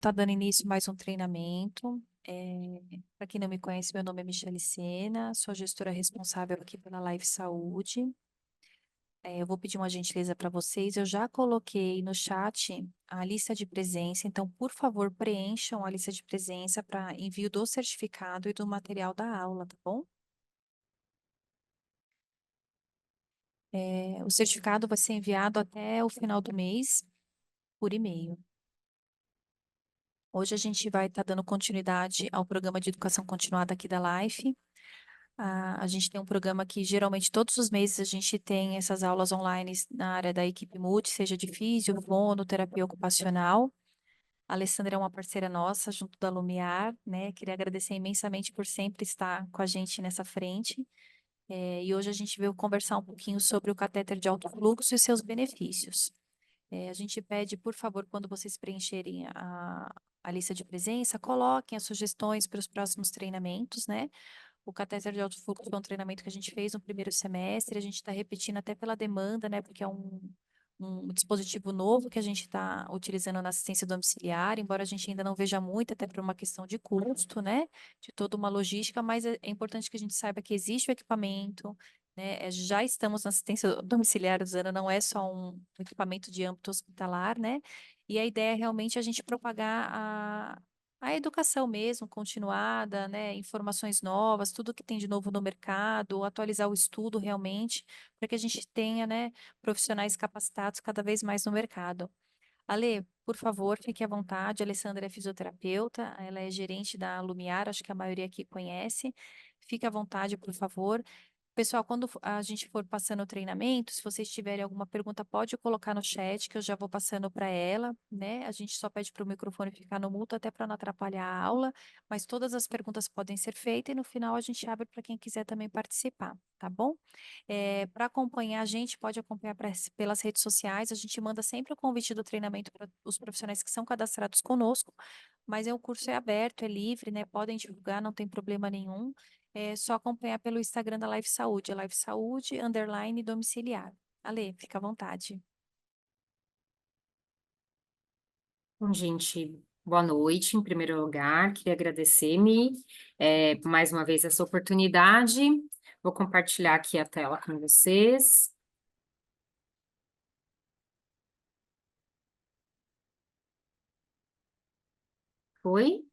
Tá dando início mais um treinamento. Para quem não me conhece, meu nome é Michele Sena, sou gestora responsável aqui pela Life Saúde. Eu vou pedir uma gentileza para vocês. Eu já coloquei no chat a lista de presença, então, por favor, preencham a lista de presença para envio do certificado e do material da aula, tá bom? O certificado vai ser enviado até o final do mês por e-mail. Hoje a gente vai estar dando continuidade ao programa de educação continuada aqui da Life. A gente tem um programa que geralmente todos os meses a gente tem essas aulas online na área da equipe multi, seja de físio, fono, terapia ocupacional. A Alessandra é uma parceira nossa, junto da Lumiar, né? Queria agradecer imensamente por sempre estar com a gente nessa frente. E hoje a gente veio conversar um pouquinho sobre o catéter de alto fluxo e seus benefícios. A gente pede, por favor, quando vocês preencherem a lista de presença, coloquem as sugestões para os próximos treinamentos, né? O catéter de alto fluxo é um treinamento que a gente fez no primeiro semestre, a gente está repetindo até pela demanda, né? Porque é um dispositivo novo que a gente está utilizando na assistência domiciliar, embora a gente ainda não veja muito, até por uma questão de custo, né? De toda uma logística, mas é importante que a gente saiba que existe o equipamento, né? Já estamos na assistência domiciliar usando, não é só um equipamento de âmbito hospitalar, né? E a ideia é realmente a gente propagar a educação mesmo, continuada, né, informações novas, tudo que tem de novo no mercado, atualizar o estudo realmente, para que a gente tenha, né, profissionais capacitados cada vez mais no mercado. Ale, por favor, fique à vontade. A Alessandra é fisioterapeuta, ela é gerente da Lumiar, acho que a maioria aqui conhece. Fique à vontade, por favor. Pessoal, quando a gente for passando o treinamento, se vocês tiverem alguma pergunta, pode colocar no chat, que eu já vou passando para ela, né? A gente só pede para o microfone ficar no mudo, até para não atrapalhar a aula, mas todas as perguntas podem ser feitas e no final a gente abre para quem quiser também participar, tá bom? Para acompanhar a gente, pode acompanhar pelas redes sociais, a gente manda sempre o convite do treinamento para os profissionais que são cadastrados conosco, mas o curso é aberto, é livre, né? Podem divulgar, não tem problema nenhum. É só acompanhar pelo Instagram da Life Saúde, Life Saúde, _, domiciliar. Ale, fica à vontade. Bom, gente, boa noite. Em primeiro lugar, queria agradecer-me mais uma vez essa oportunidade. Vou compartilhar aqui a tela com vocês. Foi?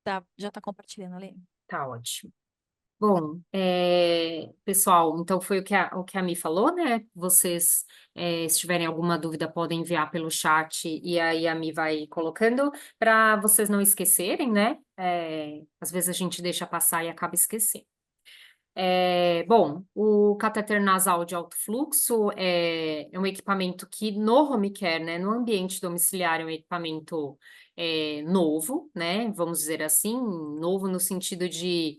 Tá, já está compartilhando, Ale? Tá ótimo. Bom, pessoal, então foi o que a Mi falou, né? Vocês, se tiverem alguma dúvida, podem enviar pelo chat e aí a Mi vai colocando para vocês não esquecerem, né? Às vezes a gente deixa passar e acaba esquecendo. Bom, o catéter nasal de alto fluxo é um equipamento que no home care, né, no ambiente domiciliar, é um equipamento novo, né, vamos dizer assim, novo no sentido de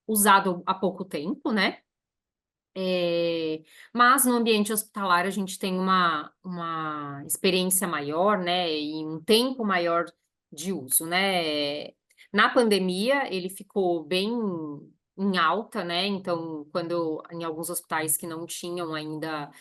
usado há pouco tempo, né, mas no ambiente hospitalar a gente tem uma experiência maior, né, e um tempo maior de uso, né. Na pandemia ele ficou bem em alta, né, então quando em alguns hospitais que não tinham ainda,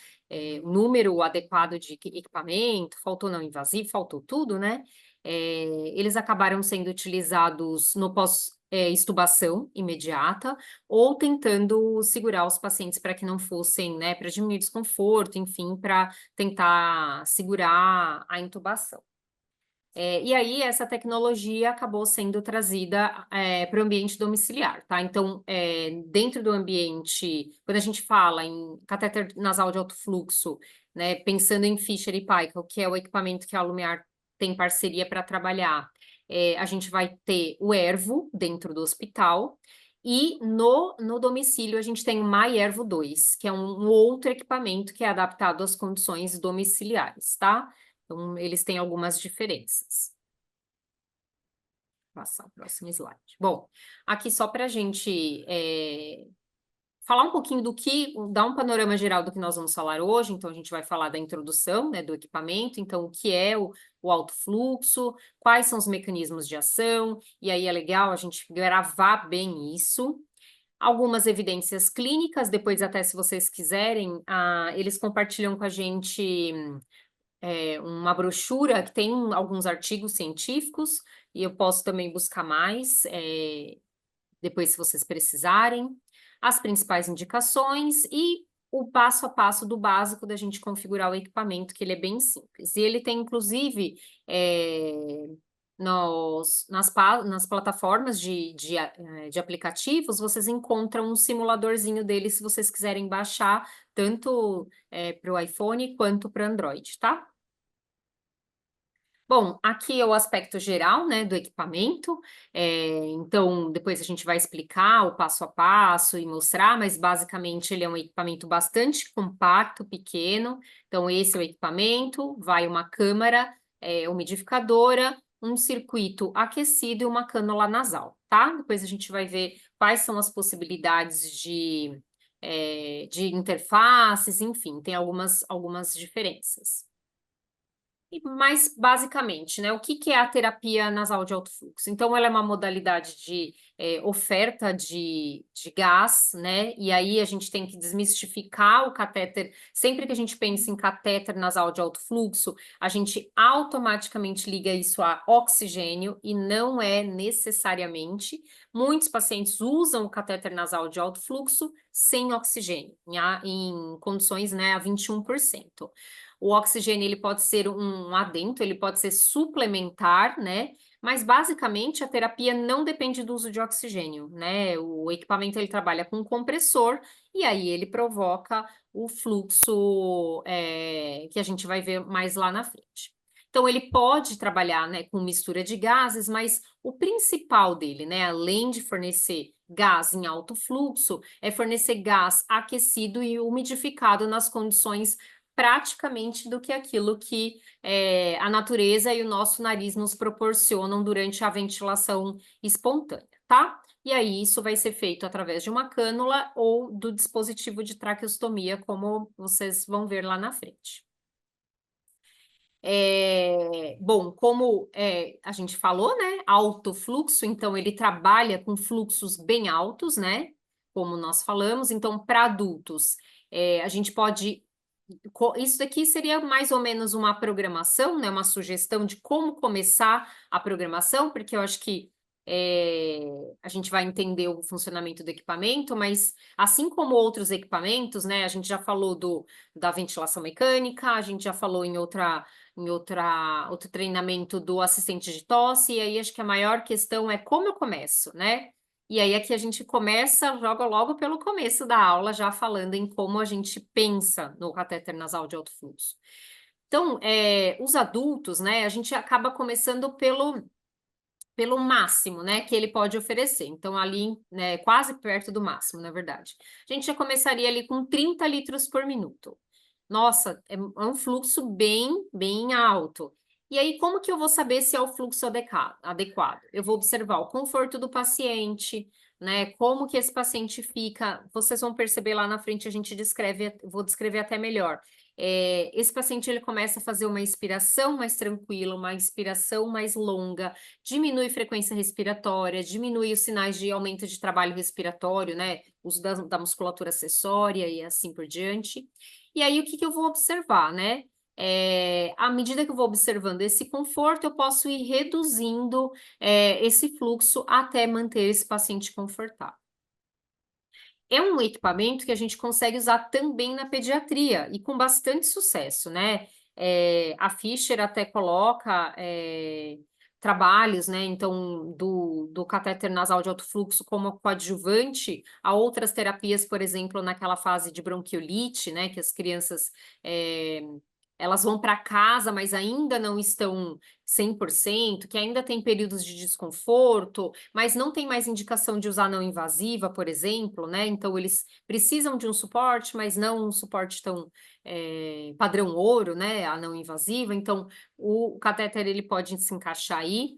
o número adequado de equipamento, faltou não invasivo, faltou tudo, né, eles acabaram sendo utilizados no pós, extubação imediata, ou tentando segurar os pacientes para que não fossem, né, para diminuir o desconforto, enfim, para tentar segurar a intubação. E aí essa tecnologia acabou sendo trazida, para o ambiente domiciliar, tá. Então, dentro do ambiente, quando a gente fala em catéter nasal de alto fluxo, né, pensando em Fischer e Paykel, que é o equipamento que a Lumiar tem parceria para trabalhar, a gente vai ter o Ervo dentro do hospital, e no domicílio a gente tem o MyErvo 2, que é um outro equipamento que é adaptado às condições domiciliares, tá. Então, eles têm algumas diferenças. Passar o próximo slide. Bom, aqui só para a gente falar um pouquinho dar um panorama geral do que nós vamos falar hoje. Então, a gente vai falar da introdução, né, do equipamento, então, o que é o alto fluxo, quais são os mecanismos de ação, e aí é legal a gente gravar bem isso. Algumas evidências clínicas, depois até se vocês quiserem, eles compartilham com a gente uma brochura que tem alguns artigos científicos, e eu posso também buscar mais, depois se vocês precisarem, as principais indicações e o passo a passo do básico da gente configurar o equipamento, que ele é bem simples. E ele tem, inclusive, nas plataformas de aplicativos, vocês encontram um simuladorzinho dele se vocês quiserem baixar, tanto para o iPhone quanto para o Android, tá? Bom, aqui é o aspecto geral, né, do equipamento, então depois a gente vai explicar o passo a passo e mostrar, mas basicamente ele é um equipamento bastante compacto, pequeno, então esse é o equipamento, vai uma câmara, umidificadora, um circuito aquecido e uma cânula nasal, tá? Depois a gente vai ver quais são as possibilidades de interfaces, enfim, tem algumas diferenças. Mas, basicamente, né, o que que é a terapia nasal de alto fluxo? Então, ela é uma modalidade de oferta de gás, né? E aí a gente tem que desmistificar o catéter. Sempre que a gente pensa em catéter nasal de alto fluxo, a gente automaticamente liga isso a oxigênio e não é necessariamente. Muitos pacientes usam o catéter nasal de alto fluxo sem oxigênio, em condições, né, a 21%. O oxigênio ele pode ser um adento, ele pode ser suplementar, né? Mas basicamente a terapia não depende do uso de oxigênio, né? O equipamento ele trabalha com compressor e aí ele provoca o fluxo que a gente vai ver mais lá na frente. Então ele pode trabalhar, né, com mistura de gases, mas o principal dele, né, além de fornecer gás em alto fluxo, é fornecer gás aquecido e umidificado nas condições praticamente do que aquilo que a natureza e o nosso nariz nos proporcionam durante a ventilação espontânea, tá? E aí isso vai ser feito através de uma cânula ou do dispositivo de traqueostomia, como vocês vão ver lá na frente. Bom, como a gente falou, né? Alto fluxo, então ele trabalha com fluxos bem altos, né? Como nós falamos, então para adultos, a gente pode isso daqui seria mais ou menos uma programação, né? Uma sugestão de como começar a programação, porque eu acho que a gente vai entender o funcionamento do equipamento, mas assim como outros equipamentos, né? A gente já falou da ventilação mecânica, a gente já falou em outro treinamento do assistente de tosse, e aí acho que a maior questão é como eu começo, né? E aí aqui a gente começa, joga logo pelo começo da aula, já falando em como a gente pensa no catéter nasal de alto fluxo. Então, os adultos, né, a gente acaba começando pelo máximo, né, que ele pode oferecer. Então, ali, né, quase perto do máximo, na verdade. A gente já começaria ali com 30 litros por minuto. Nossa, é um fluxo bem alto. E aí, como que eu vou saber se é o fluxo adequado? Eu vou observar o conforto do paciente, né? Como que esse paciente fica. Vocês vão perceber lá na frente, a gente descreve, vou descrever até melhor. Esse paciente ele começa a fazer uma expiração mais tranquila, uma expiração mais longa, diminui frequência respiratória, diminui os sinais de aumento de trabalho respiratório, né? Uso da musculatura acessória e assim por diante. E aí, o que que eu vou observar, né? À medida que eu vou observando esse conforto, eu posso ir reduzindo esse fluxo até manter esse paciente confortável. É um equipamento que a gente consegue usar também na pediatria e com bastante sucesso, né? A Fischer até coloca trabalhos, né? Então, do catéter nasal de alto fluxo como coadjuvante a outras terapias, por exemplo, naquela fase de bronquiolite, né? Que as crianças elas vão para casa, mas ainda não estão 100%, que ainda tem períodos de desconforto, mas não tem mais indicação de usar não invasiva, por exemplo, né? Então, eles precisam de um suporte, mas não um suporte tão padrão ouro, né? A não invasiva. Então, o catéter ele pode se encaixar aí.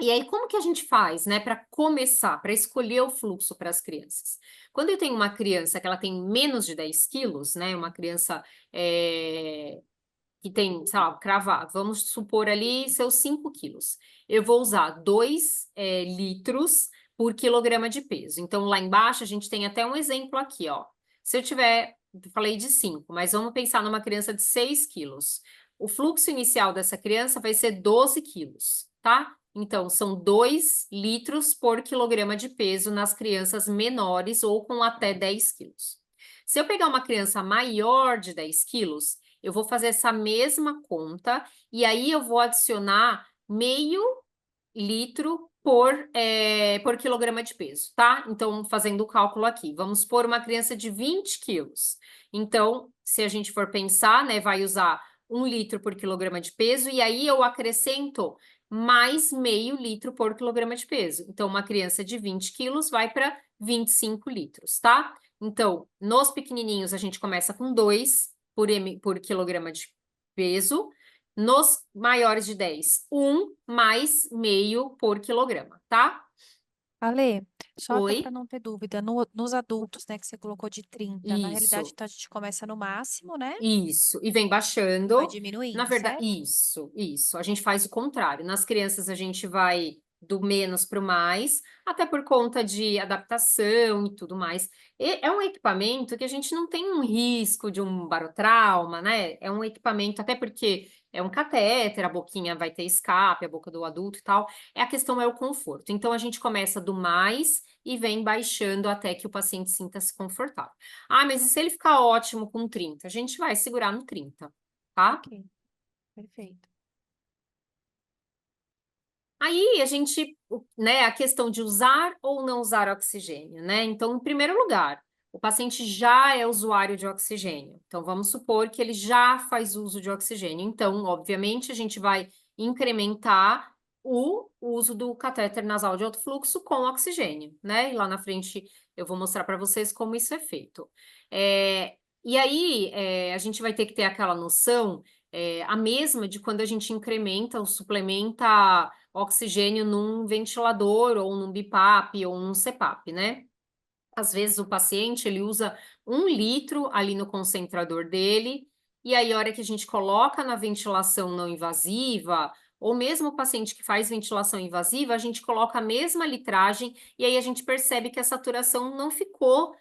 E aí, como que a gente faz, né, para começar, para escolher o fluxo para as crianças? Quando eu tenho uma criança que ela tem menos de 10 quilos, né, uma criança que tem, sei lá, cravado, vamos supor ali seus 5 quilos. Eu vou usar 2 litros por quilograma de peso. Então, lá embaixo, a gente tem até um exemplo aqui, ó. Se eu tiver falei de 5, mas vamos pensar numa criança de 6 quilos. O fluxo inicial dessa criança vai ser 12 quilos, tá? Então, são 2 litros por quilograma de peso nas crianças menores ou com até 10 quilos. Se eu pegar uma criança maior de 10 quilos, eu vou fazer essa mesma conta e aí eu vou adicionar meio litro por quilograma de peso, tá? Então, fazendo o cálculo aqui, vamos pôr uma criança de 20 quilos. Então, se a gente for pensar, né, vai usar 1 litro por quilograma de peso, e aí eu acrescento mais meio litro por quilograma de peso. Então, uma criança de 20 quilos vai para 25 litros, tá? Então, nos pequenininhos, a gente começa com 2 por quilograma de peso, nos maiores de 10, 1 mais meio por quilograma, tá? Ale, só até para Oi? não ter dúvida, nos adultos, né, que você colocou de 30, na realidade, Isso, então a gente começa no máximo, né? isso. E vem Vai baixando. Na diminuindo, verdade, certo? isso. A gente faz o contrário. Nas crianças, a gente vai do menos para o mais, até por conta de adaptação e tudo mais. E é um equipamento que a gente não tem um risco de um barotrauma, né? É um equipamento, até porque é um catéter, a boquinha vai ter escape, a boca do adulto e tal. A questão é o conforto. Então, a gente começa do mais e vem baixando até que o paciente sinta-se confortável. Ah, mas e se ele ficar ótimo com 30? A gente vai segurar no 30, tá? Ok, perfeito. Aí a gente, né, a questão de usar ou não usar oxigênio, né? Então, em primeiro lugar, o paciente já é usuário de oxigênio. Então, vamos supor que ele já faz uso de oxigênio. Então, obviamente, a gente vai incrementar o uso do catéter nasal de alto fluxo com oxigênio, né? E lá na frente eu vou mostrar para vocês como isso é feito. E aí, a gente vai ter que ter aquela noção, a mesma de quando a gente incrementa ou suplementa oxigênio num ventilador ou num BiPAP ou num CPAP, né? Às vezes o paciente ele usa 1 litro ali no concentrador dele, e aí a hora que a gente coloca na ventilação não invasiva, ou mesmo o paciente que faz ventilação invasiva, a gente coloca a mesma litragem, e aí a gente percebe que a saturação não ficou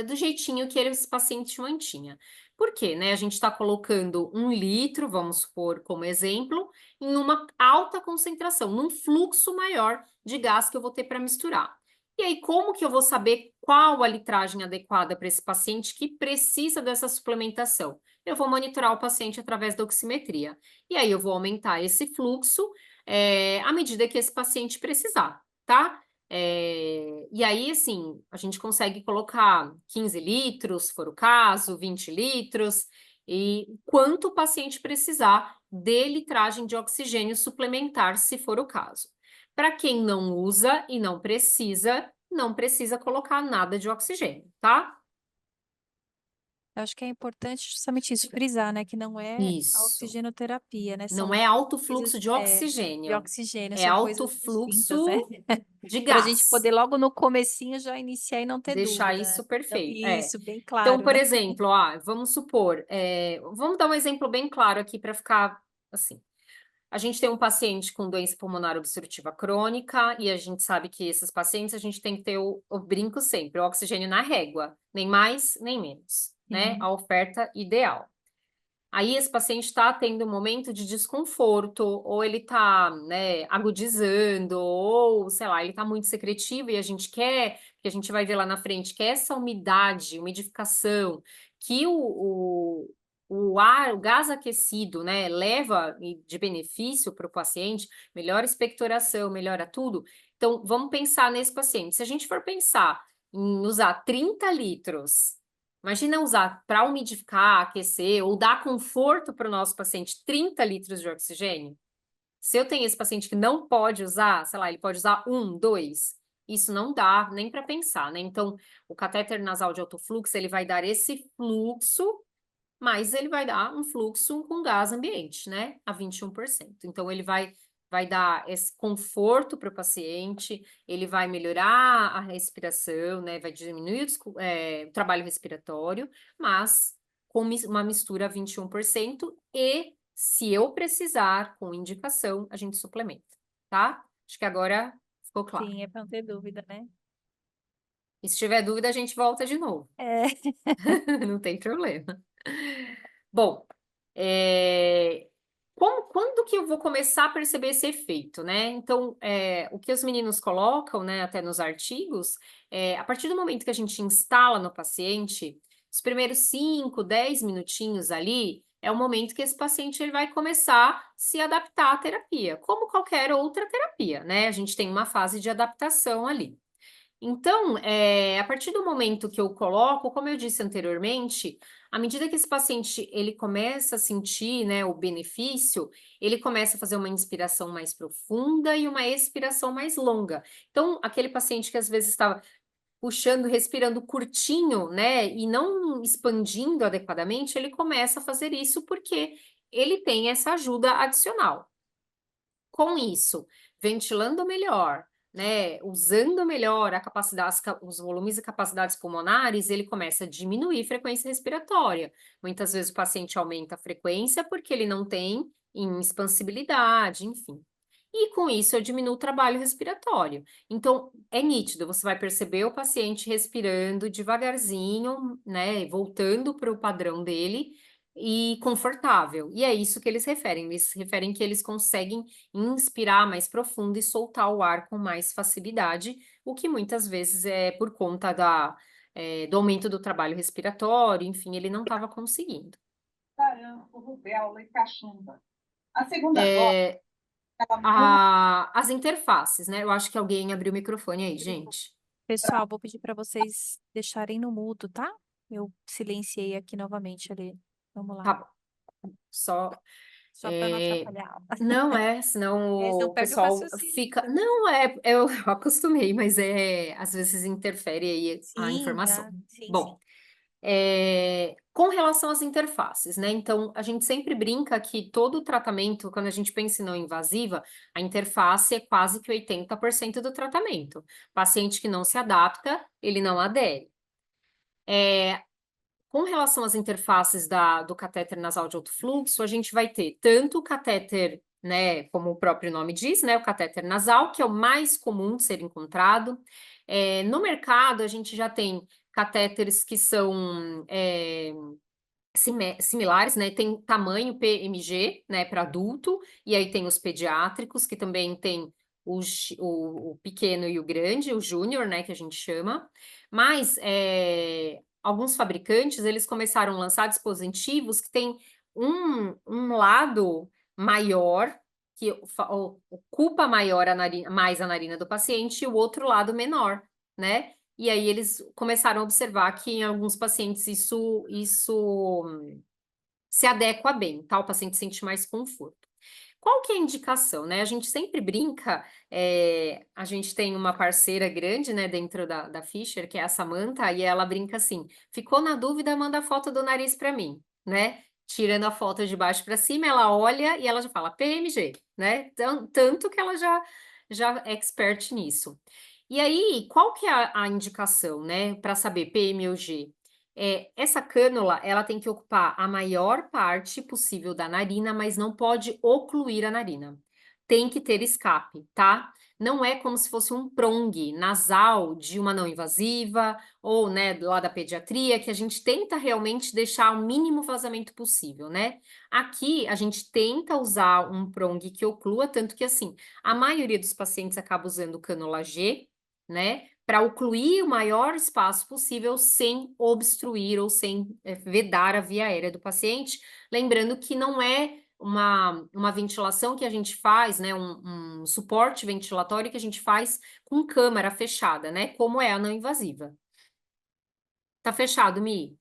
do jeitinho que esse paciente mantinha. Por quê, né? A gente está colocando 1 litro, vamos supor como exemplo, em uma alta concentração, num fluxo maior de gás que eu vou ter para misturar. E aí, como que eu vou saber qual a litragem adequada para esse paciente que precisa dessa suplementação? Eu vou monitorar o paciente através da oximetria. E aí, eu vou aumentar esse fluxo, à medida que esse paciente precisar, tá? E aí, assim, a gente consegue colocar 15 litros, se for o caso, 20 litros, e quanto o paciente precisar de litragem de oxigênio suplementar, se for o caso. Para quem não usa e não precisa colocar nada de oxigênio, tá? Eu acho que é importante justamente isso, frisar, né, que não é a Isso. oxigenoterapia, né, Não são é alto coisas fluxo de de oxigênio, oxigênio, é são alto coisas distintas, né? fluxo de Para a gente gás. poder logo no comecinho já iniciar e não ter Deixar dúvida, né? isso Então, perfeito. isso, bem Então, claro, por né? exemplo, vamos supor, vamos dar um exemplo bem claro aqui para ficar assim. A gente tem um paciente com doença pulmonar obstrutiva crônica e a gente sabe que esses pacientes a gente tem que ter o brinco sempre, o oxigênio na régua, nem mais nem menos, né? A Sim. oferta ideal. Aí esse paciente está tendo um momento de desconforto, ou ele está, né, agudizando, ou sei lá, ele está muito secretivo e a gente quer, que a gente vai ver lá na frente, que essa umidade, umidificação, que o ar, o gás aquecido, né, leva de benefício para o paciente, melhora a expectoração, melhora tudo. Então, vamos pensar nesse paciente. Se a gente for pensar em usar 30 litros. Imagina usar para umidificar, aquecer ou dar conforto para o nosso paciente 30 litros de oxigênio. Se eu tenho esse paciente que não pode usar, sei lá, ele pode usar 1, 2, isso não dá nem para pensar, né? Então, o catéter nasal de alto fluxo, ele vai dar esse fluxo, mas ele vai dar um fluxo com gás ambiente, né? A 21%. Então, ele vai dar esse conforto para o paciente, ele vai melhorar a respiração, né? Vai diminuir o trabalho respiratório, mas com uma mistura a 21%, e se eu precisar, com indicação, a gente suplementa, tá? Acho que agora ficou claro. Sim, é para não ter dúvida, né? E se tiver dúvida, a gente volta de novo. É. Não tem problema. Bom, eh, quando que eu vou começar a perceber esse efeito, né? Então, o que os meninos colocam, né, até nos artigos, a partir do momento que a gente instala no paciente, os primeiros 5, 10 minutinhos ali, é o momento que esse paciente ele vai começar a se adaptar à terapia, como qualquer outra terapia, né? A gente tem uma fase de adaptação ali. Então, a partir do momento que eu coloco, como eu disse anteriormente, à medida que esse paciente ele começa a sentir, né, o benefício, ele começa a fazer uma inspiração mais profunda e uma expiração mais longa. Então, aquele paciente que às vezes estava puxando, respirando curtinho, né, e não expandindo adequadamente, ele começa a fazer isso porque ele tem essa ajuda adicional. Com isso, ventilando melhor, né, usando melhor a capacidade, os volumes e capacidades pulmonares, ele começa a diminuir a frequência respiratória. Muitas vezes o paciente aumenta a frequência porque ele não tem expansibilidade, enfim. E com isso eu diminuo o trabalho respiratório. Então, é nítido, você vai perceber o paciente respirando devagarzinho, né, voltando para o padrão dele e confortável. E é isso que eles referem que eles conseguem inspirar mais profundo e soltar o ar com mais facilidade, o que muitas vezes é por conta do aumento do trabalho respiratório, enfim, ele não estava conseguindo. sarampo, rubéola e cachumba. A segunda dose, É, ela não as interfaces, né? Eu acho que alguém abriu o microfone aí, gente. Pessoal, vou pedir para vocês deixarem no mudo, tá? Eu silenciei aqui novamente ali. Vamos lá. Tá bom. Só Só para não atrapalhar a aula. não senão É, senão o perde o pessoal raciocínio. fica. Não é, eu acostumei, mas às vezes interfere aí a Sim, informação. já. Sim, sim. Bom, com relação às interfaces, né? Então, a gente sempre brinca que todo o tratamento, quando a gente pensa em não invasiva, a interface é quase que 80% do tratamento. Paciente que não se adapta, ele não adere. Com relação às interfaces do catéter nasal de alto fluxo, a gente vai ter tanto o catéter, né, como o próprio nome diz, né, o catéter nasal, que é o mais comum de ser encontrado. No mercado, a gente já tem catéteres que são similares, né? Tem tamanho PMG, né, para adulto, e aí tem os pediátricos, que também tem o pequeno e o grande, o júnior, né, que a gente chama. Mas alguns fabricantes, eles começaram a lançar dispositivos que têm um lado maior, que ocupa maior mais a narina do paciente, e o outro lado menor, né? E aí eles começaram a observar que em alguns pacientes isso se adequa bem, tá? O paciente sente mais conforto. Qual que é a indicação, né? A gente sempre brinca, a gente tem uma parceira grande, né, dentro da Fischer, que é a Samantha, e ela brinca assim: ficou na dúvida, manda a foto do nariz para mim, né? Tirando a foto de baixo para cima, ela olha e ela já fala PMG, né? Tanto que ela já é expert nisso. E aí, qual que é a indicação, né, para saber PM ou G? Essa cânula, ela tem que ocupar a maior parte possível da narina, mas não pode ocluir a narina. Tem que ter escape, tá? Não é como se fosse um prong nasal de uma não invasiva ou, né, lá da pediatria, que a gente tenta realmente deixar o mínimo vazamento possível, né? Aqui a gente tenta usar um prong que oclua, tanto que assim, a maioria dos pacientes acaba usando cânula G, né? Para ocluir o maior espaço possível sem obstruir ou sem vedar a via aérea do paciente. Lembrando que não é uma ventilação que a gente faz, né? Um suporte ventilatório que a gente faz com câmara fechada, né? Como é a não invasiva. Tá fechado, Mi?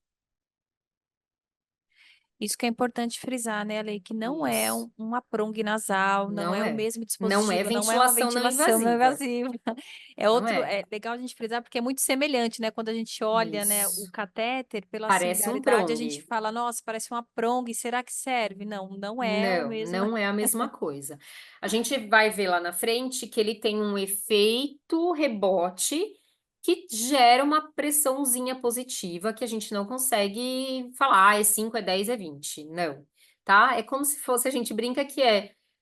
Isso que é importante frisar, né, Ale, que não é Isso. uma prong nasal, não Não é o é. mesmo Não é dispositivo, não é uma ventilação não ventilação não invasiva. invasiva. É Não outro, é. é legal a gente frisar porque é muito semelhante, né? Quando a gente olha, né, o Isso. catéter, pela Parece um similaridade, a gente prong. fala, nossa, parece uma prong, será que serve? Não, não é o Não, mesmo. não é a mesma coisa. A gente vai ver lá na frente que ele tem um efeito rebote que gera uma pressãozinha positiva que a gente não consegue falar, é 5, é 10, é 20. Não, tá? É como se fosse, a gente brinca que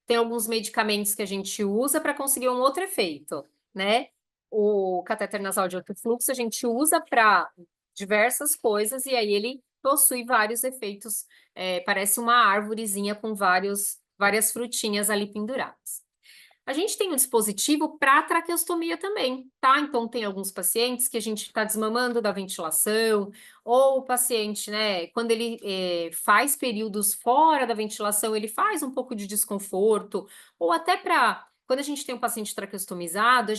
tem alguns medicamentos que a gente usa para conseguir um outro efeito, né? o catéter nasal de alto fluxo a gente usa para diversas coisas e aí ele possui vários efeitos, parece uma árvorezinha com várias frutinhas ali penduradas. A gente tem um dispositivo para traqueostomia também, tá? Então, tem alguns pacientes que a gente está desmamando da ventilação, ou o paciente, né, quando ele faz períodos fora da ventilação, ele faz um pouco de desconforto, ou até para, quando a gente tem um paciente traqueostomizado,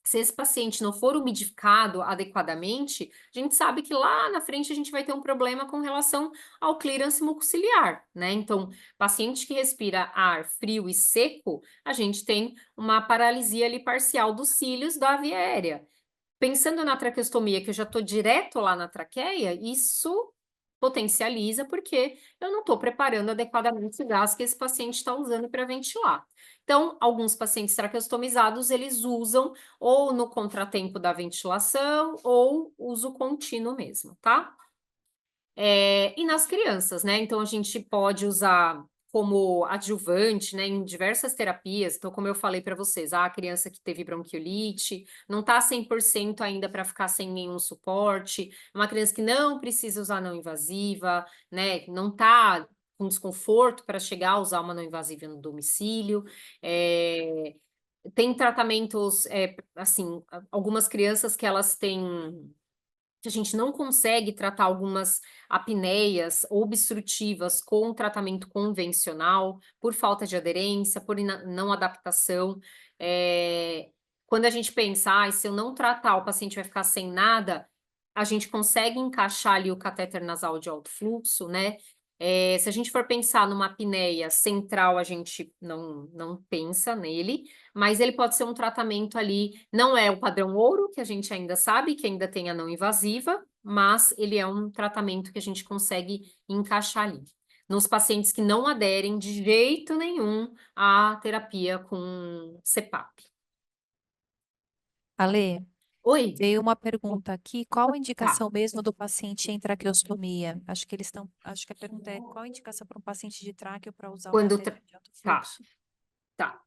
se esse paciente não for umidificado adequadamente, a gente sabe que lá na frente a gente vai ter um problema com relação ao clearance mucociliar, né? Então, paciente que respira ar frio e seco, a gente tem uma paralisia ali parcial dos cílios da via aérea. Pensando na traqueostomia, que eu já estou direto lá na traqueia, isso potencializa porque eu não estou preparando adequadamente o gás que esse paciente está usando para ventilar. Então, alguns pacientes traqueostomizados, eles usam ou no contratempo da ventilação ou uso contínuo mesmo, tá? E nas crianças, né? Então, a gente pode usar como adjuvante, né, em diversas terapias. Então, como eu falei para vocês, a criança que teve bronquiolite, não está 100% ainda para ficar sem nenhum suporte, uma criança que não precisa usar não invasiva, né, não está com desconforto para chegar a usar uma não invasiva no domicílio. Tem tratamentos, assim, algumas crianças que elas têm que a gente não consegue tratar algumas apneias obstrutivas com tratamento convencional, por falta de aderência, por não adaptação. Quando a gente pensa, se eu não tratar, o paciente vai ficar sem nada, a gente consegue encaixar ali o catéter nasal de alto fluxo, né? Se a gente for pensar numa apneia central, a gente não pensa nele, mas ele pode ser um tratamento ali, não é o padrão ouro, que a gente ainda sabe, que ainda tem a não invasiva, mas ele é um tratamento que a gente consegue encaixar ali. Nos pacientes que não aderem de jeito nenhum à terapia com CPAP. Ale, Oi? veio uma pergunta aqui, qual a Tá. indicação mesmo do paciente em traqueostomia? Acho que a pergunta é qual a indicação para um paciente de tráqueo para usar o Quando catéter de alto Tá. fluxo? Tá.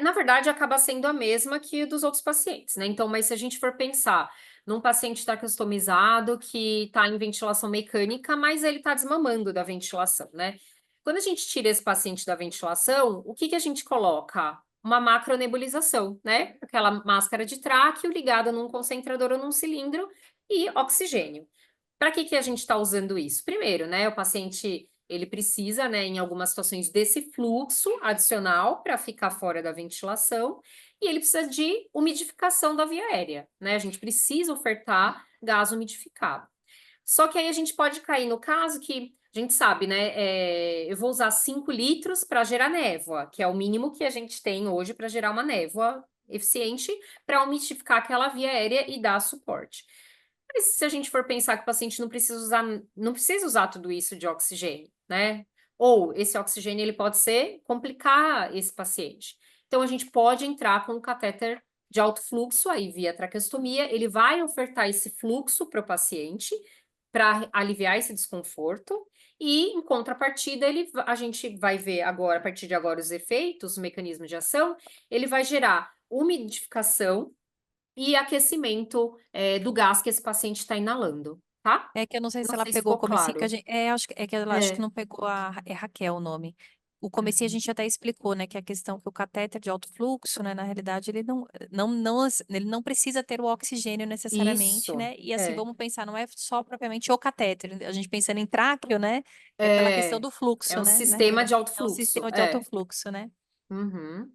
Na verdade, acaba sendo a mesma que dos outros pacientes, né? Então, mas se a gente for pensar num paciente traqueostomizado que está em ventilação mecânica, mas ele está desmamando da ventilação, né? Quando a gente tira esse paciente da ventilação, o que a gente coloca? Uma macronebulização, né? Aquela máscara de tráqueo ligada num concentrador ou num cilindro e oxigênio. Para que a gente está usando isso? Primeiro, né, o paciente ele precisa, né, em algumas situações, desse fluxo adicional para ficar fora da ventilação, e ele precisa de umidificação da via aérea, né? A gente precisa ofertar gás umidificado. Só que aí a gente pode cair no caso que a gente sabe, né? Eu vou usar 5 litros para gerar névoa, que é o mínimo que a gente tem hoje para gerar uma névoa eficiente para umidificar aquela via aérea e dar suporte. Mas se a gente for pensar que o paciente não precisa usar tudo isso de oxigênio, né? Ou esse oxigênio ele pode complicar esse paciente. Então a gente pode entrar com um catéter de alto fluxo aí via traqueostomia, ele vai ofertar esse fluxo para o paciente para aliviar esse desconforto e em contrapartida a gente vai ver agora, a partir de agora os efeitos, os mecanismos de ação, ele vai gerar umidificação e aquecimento do gás que esse paciente está inalando, tá? É que eu não sei se Não ela sei se pegou o ficou comecinho, claro. que ela acho que É. não pegou é Raquel o nome. O comecinho a gente até explicou, né, que a questão que o catéter de alto fluxo, né, na realidade ele ele não precisa ter o oxigênio necessariamente, Isso. né? E assim, vamos pensar, não é só propriamente o catéter, a gente pensando em tráqueo, né, é pela questão É, do é fluxo, um né, na sistema de realidade. alto É um fluxo. sistema de alto fluxo, né? Uhum.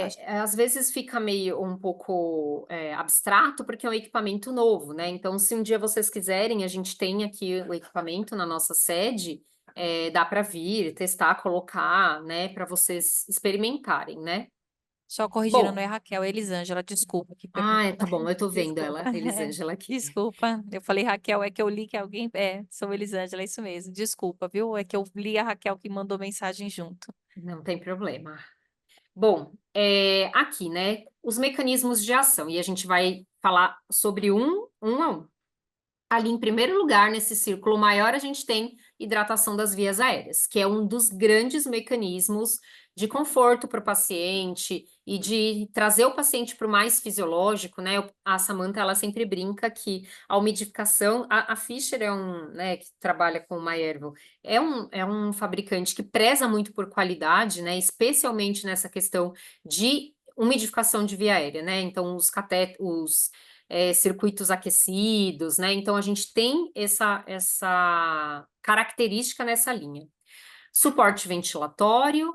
Acho Às vezes fica meio um pouco abstrato, porque é um equipamento novo, né? Então, se um dia vocês quiserem, a gente tem aqui o equipamento na nossa sede, dá para vir, testar, colocar, né, para vocês experimentarem, né? só corrigindo, não Bom, é Raquel, é Elisângela, desculpa que perguntou. tá bom, eu tô vendo Desculpa, ela, Elisângela aqui. desculpa. Eu falei Raquel, é que eu li que alguém. Sou Elisângela, é isso mesmo. Desculpa, viu? É que eu li a Raquel que mandou mensagem junto. Não tem problema. Bom, aqui, né, os mecanismos de ação, e a gente vai falar sobre um a um. Ali, em primeiro lugar, nesse círculo maior, a gente tem hidratação das vias aéreas, que é um dos grandes mecanismos de conforto para o paciente e de trazer o paciente para o mais fisiológico, né? A Samantha, ela sempre brinca que a umidificação, a Fischer é né, que trabalha com o Mayervel, é um fabricante que preza muito por qualidade, né? Especialmente nessa questão de umidificação de via aérea, né? Então, os circuitos aquecidos, né? Então, a gente tem essa característica nessa linha. Suporte ventilatório,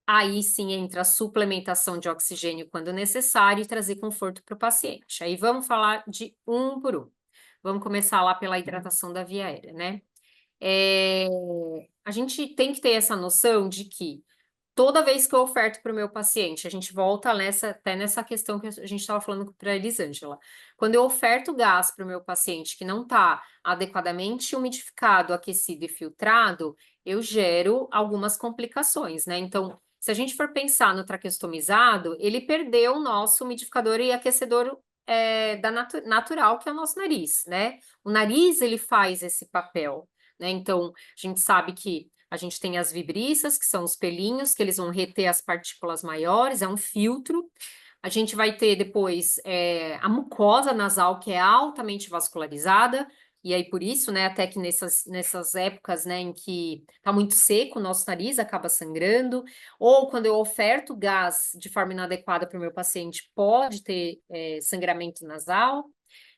aí sim entra a suplementação de oxigênio quando necessário e trazer conforto para o paciente. Aí vamos falar de um por um. Vamos começar lá pela hidratação da via aérea, né? A gente tem que ter essa noção de que toda vez que eu oferto para o meu paciente, a gente volta até nessa questão que a gente estava falando para a Elisângela. Quando eu oferto gás para o meu paciente que não está adequadamente umidificado, aquecido e filtrado, eu gero algumas complicações, né? Então, se a gente for pensar no traqueostomizado, ele perdeu o nosso umidificador e aquecedor natural, que é o nosso nariz, né? O nariz, ele faz esse papel, né? Então, a gente sabe que a gente tem as vibriças, que são os pelinhos, que eles vão reter as partículas maiores, é um filtro. A gente vai ter depois a mucosa nasal, que é altamente vascularizada, e aí por isso, né, até que nessas épocas, né, em que tá muito seco, o nosso nariz acaba sangrando, ou quando eu oferto gás de forma inadequada para o meu paciente, pode ter sangramento nasal.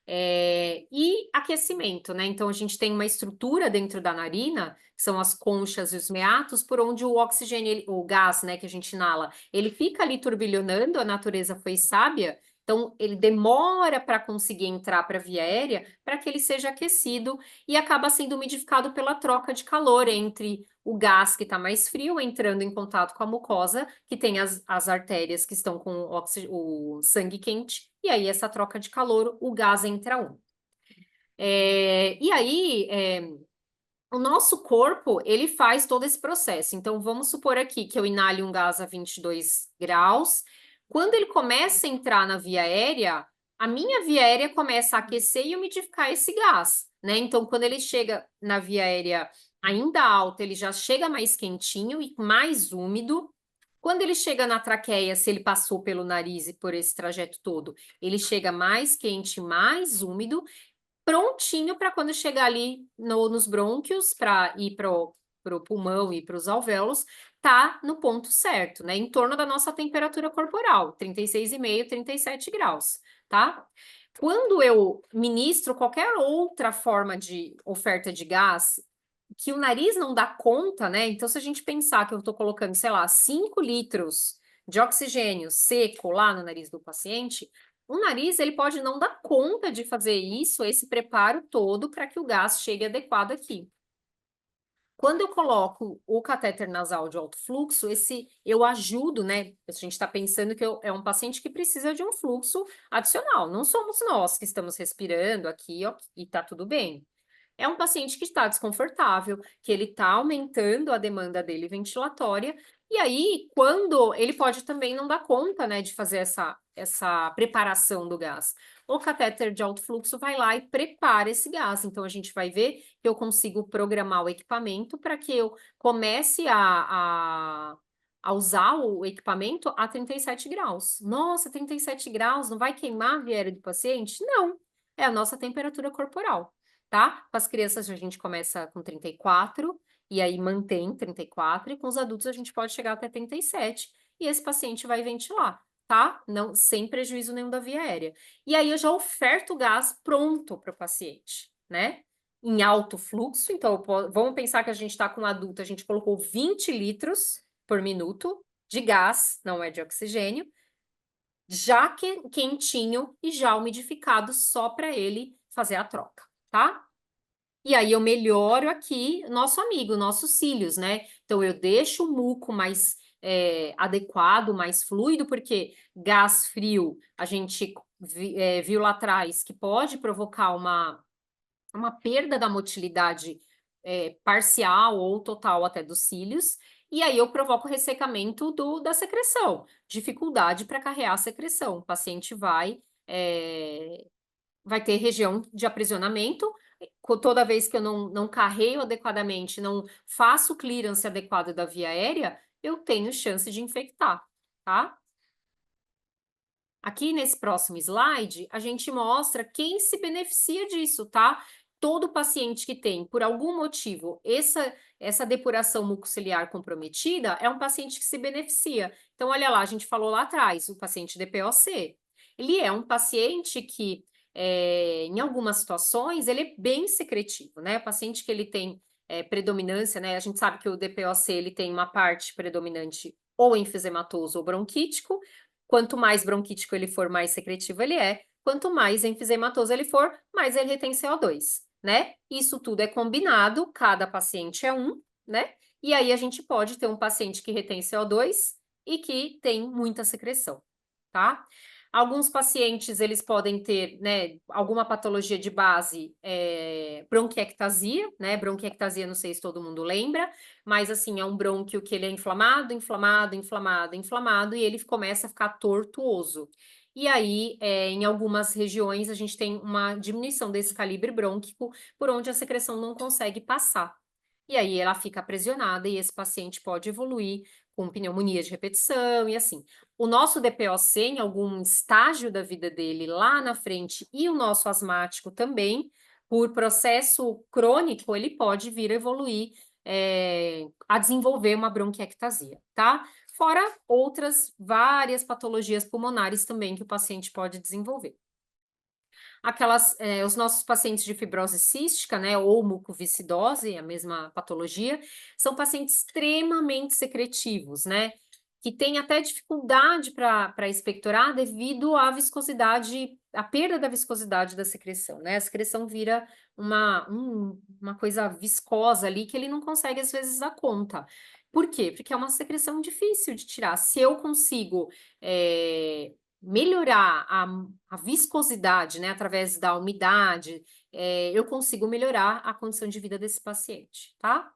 E aquecimento, né? Então, a gente tem uma estrutura dentro da narina, que são as conchas e os meatos, por onde o oxigênio, o gás, né, que a gente inala, ele fica ali turbilhonando, a natureza foi sábia, então ele demora para conseguir entrar para a via aérea, para que ele seja aquecido e acaba sendo umidificado pela troca de calor entre o gás que está mais frio, entrando em contato com a mucosa, que tem as artérias que estão com o sangue quente, e aí essa troca de calor, o gás entra um. E aí, o nosso corpo, ele faz todo esse processo. Então, vamos supor aqui que eu inale um gás a 22 graus. Quando ele começa a entrar na via aérea, a minha via aérea começa a aquecer e umidificar esse gás, né? Então, quando ele chega na via aérea ainda alta, ele já chega mais quentinho e mais úmido. Quando ele chega na traqueia, se ele passou pelo nariz e por esse trajeto todo, ele chega mais quente, mais úmido, prontinho para quando chegar ali nos brônquios, para ir para o pulmão e para os alvéolos, tá no ponto certo, né? Em torno da nossa temperatura corporal, 36,5, 37 graus, tá? Quando eu ministro qualquer outra forma de oferta de gás, que o nariz não dá conta, né? Então, se a gente pensar que eu estou colocando, sei lá, 5 litros de oxigênio seco lá no nariz do paciente, o nariz ele pode não dar conta de fazer isso, esse preparo todo para que o gás chegue adequado aqui. Quando eu coloco o catéter nasal de alto fluxo, eu ajudo, né? A gente está pensando que é um paciente que precisa de um fluxo adicional. Não somos nós que estamos respirando aqui, ó, e tá tudo bem. É um paciente que está desconfortável, que ele está aumentando a demanda dele ventilatória, e aí, quando ele pode também não dar conta, né, de fazer essa preparação do gás. O catéter de alto fluxo vai lá e prepara esse gás. Então, a gente vai ver que eu consigo programar o equipamento para que eu comece a usar o equipamento a 37 graus. Nossa, 37 graus, não vai queimar a viária do paciente? Não, é a nossa temperatura corporal. Tá? Com as crianças a gente começa com 34 e aí mantém 34 e com os adultos a gente pode chegar até 37 e esse paciente vai ventilar, tá? Não, sem prejuízo nenhum da via aérea. E aí eu já oferto o gás pronto para o paciente, né? Em alto fluxo, então vamos pensar que a gente está com um adulto, a gente colocou 20 litros por minuto de gás, não é de oxigênio, já quentinho e já umidificado só para ele fazer a troca, tá? E aí eu melhoro aqui nosso amigo, nossos cílios, né? Então eu deixo o muco mais adequado, mais fluido, porque gás frio a gente viu lá atrás que pode provocar uma perda da motilidade parcial ou total até dos cílios, e aí eu provoco ressecamento da secreção, dificuldade para carrear a secreção. O paciente vai ter região de aprisionamento, toda vez que eu não carreio adequadamente, não faço o clearance adequado da via aérea, eu tenho chance de infectar, tá? Aqui nesse próximo slide, a gente mostra quem se beneficia disso, tá? Todo paciente que tem, por algum motivo, essa depuração mucociliar comprometida é um paciente que se beneficia. Então, olha lá, a gente falou lá atrás, o paciente DPOC. Ele é um paciente que, em algumas situações, ele é bem secretivo, né? O paciente que ele tem predominância, né? A gente sabe que o DPOC ele tem uma parte predominante ou enfisematoso ou bronquítico. Quanto mais bronquítico ele for, mais secretivo ele é. Quanto mais enfisematoso ele for, mais ele retém CO2, né? Isso tudo é combinado, cada paciente é um, né? E aí a gente pode ter um paciente que retém CO2 e que tem muita secreção, tá? Alguns pacientes, eles podem ter, né, alguma patologia de base, bronquiectasia, né? Bronquiectasia, não sei se todo mundo lembra, mas, assim, é um brônquio que ele é inflamado, inflamado, inflamado, inflamado, e ele começa a ficar tortuoso. E aí, em algumas regiões, a gente tem uma diminuição desse calibre brônquico, por onde a secreção não consegue passar. E aí ela fica aprisionada e esse paciente pode evoluir com pneumonia de repetição e assim. O nosso DPOC, em algum estágio da vida dele lá na frente, e o nosso asmático também, por processo crônico, ele pode vir a evoluir a desenvolver uma bronquiectasia, tá? Fora outras várias patologias pulmonares também que o paciente pode desenvolver. Os nossos pacientes de fibrose cística, né, ou mucoviscidose, a mesma patologia, são pacientes extremamente secretivos, né, que têm até dificuldade para expectorar devido à viscosidade, à perda da viscosidade da secreção, né, a secreção vira uma coisa viscosa ali que ele não consegue, às vezes, dar conta. Por quê? Porque é uma secreção difícil de tirar. Se eu consigo melhorar a viscosidade, né, através da umidade, eu consigo melhorar a condição de vida desse paciente, tá?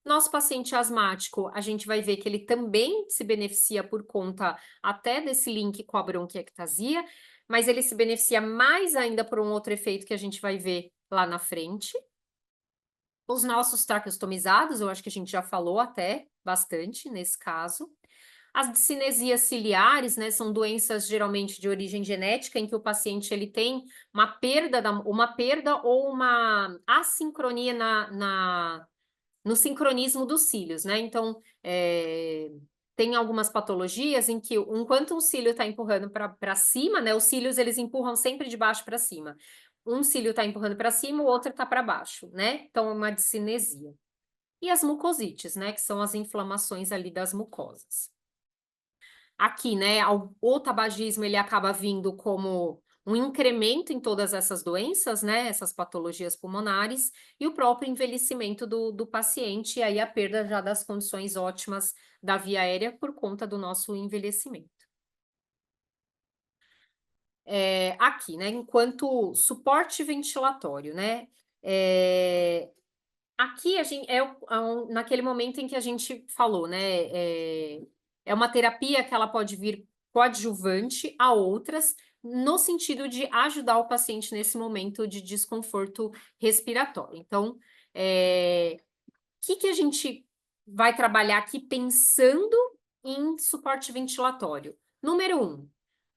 Nosso paciente asmático, a gente vai ver que ele também se beneficia por conta até desse link com a bronquiectasia, mas ele se beneficia mais ainda por um outro efeito que a gente vai ver lá na frente. Os nossos traqueostomizados, eu acho que a gente já falou até bastante nesse caso. As discinesias ciliares, né, são doenças geralmente de origem genética, em que o paciente ele tem uma perda ou uma assincronia no sincronismo dos cílios, né? Então, tem algumas patologias em que, enquanto um cílio está empurrando para cima, né? Os cílios eles empurram sempre de baixo para cima. Um cílio está empurrando para cima, o outro está para baixo, né? Então, é uma discinesia. E as mucosites, né? Que são as inflamações ali das mucosas. Aqui, né, o tabagismo ele acaba vindo como um incremento em todas essas doenças, né, essas patologias pulmonares, e o próprio envelhecimento do paciente, e aí a perda já das condições ótimas da via aérea por conta do nosso envelhecimento. Aqui, né, enquanto suporte ventilatório, né, aqui a gente naquele momento em que a gente falou, né? É uma terapia que ela pode vir coadjuvante a outras, no sentido de ajudar o paciente nesse momento de desconforto respiratório. Então, o que a gente vai trabalhar aqui pensando em suporte ventilatório? Número 1,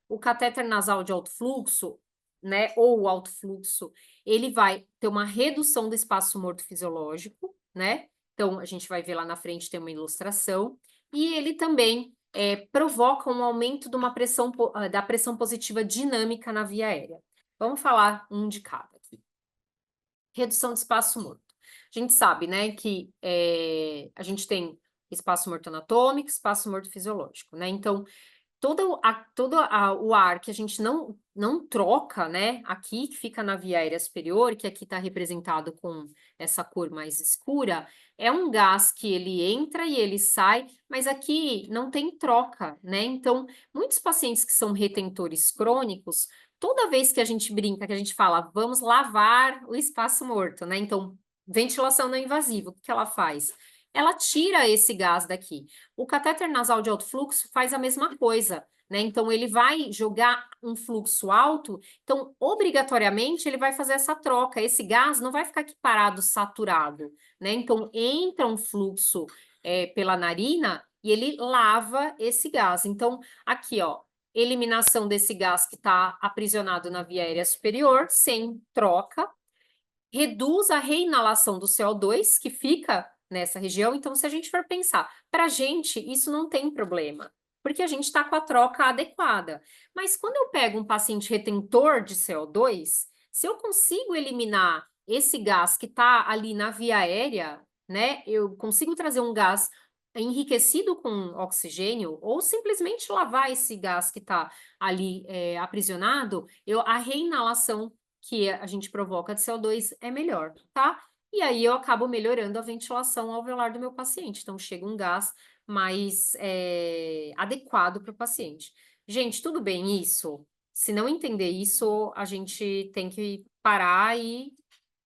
o catéter nasal de alto fluxo, né, ou o alto fluxo, ele vai ter uma redução do espaço morto fisiológico, né? Então, a gente vai ver lá na frente, tem uma ilustração. E ele também provoca um aumento de da pressão positiva dinâmica na via aérea. Vamos falar um de cada aqui. Redução do espaço morto. A gente sabe, né, que a gente tem espaço morto anatômico, espaço morto fisiológico, né? Então, todo o ar que a gente não troca, né, aqui, que fica na via aérea superior, que aqui está representado com essa cor mais escura, é um gás que ele entra e ele sai, mas aqui não tem troca, né? Então, muitos pacientes que são retentores crônicos, toda vez que a gente brinca, que a gente fala, vamos lavar o espaço morto, né? Então, ventilação não invasiva, o que ela faz? Ela tira esse gás daqui. O catéter nasal de alto fluxo faz a mesma coisa, né? Então, ele vai jogar um fluxo alto, então, obrigatoriamente, ele vai fazer essa troca. Esse gás não vai ficar aqui parado, saturado, né? Então, entra um fluxo pela narina e ele lava esse gás. Então, aqui, ó, eliminação desse gás que está aprisionado na via aérea superior, sem troca, reduz a reinalação do CO2, que fica nessa região. Então, se a gente for pensar, para a gente, isso não tem problema, porque a gente está com a troca adequada. Mas quando eu pego um paciente retentor de CO2, se eu consigo eliminar esse gás que está ali na via aérea, né, eu consigo trazer um gás enriquecido com oxigênio, ou simplesmente lavar esse gás que está ali aprisionado, a reinalação que a gente provoca de CO2 é melhor, tá? E aí eu acabo melhorando a ventilação alveolar do meu paciente. Então, chega um gás mais adequado para o paciente. Gente, tudo bem isso? Se não entender isso, a gente tem que parar e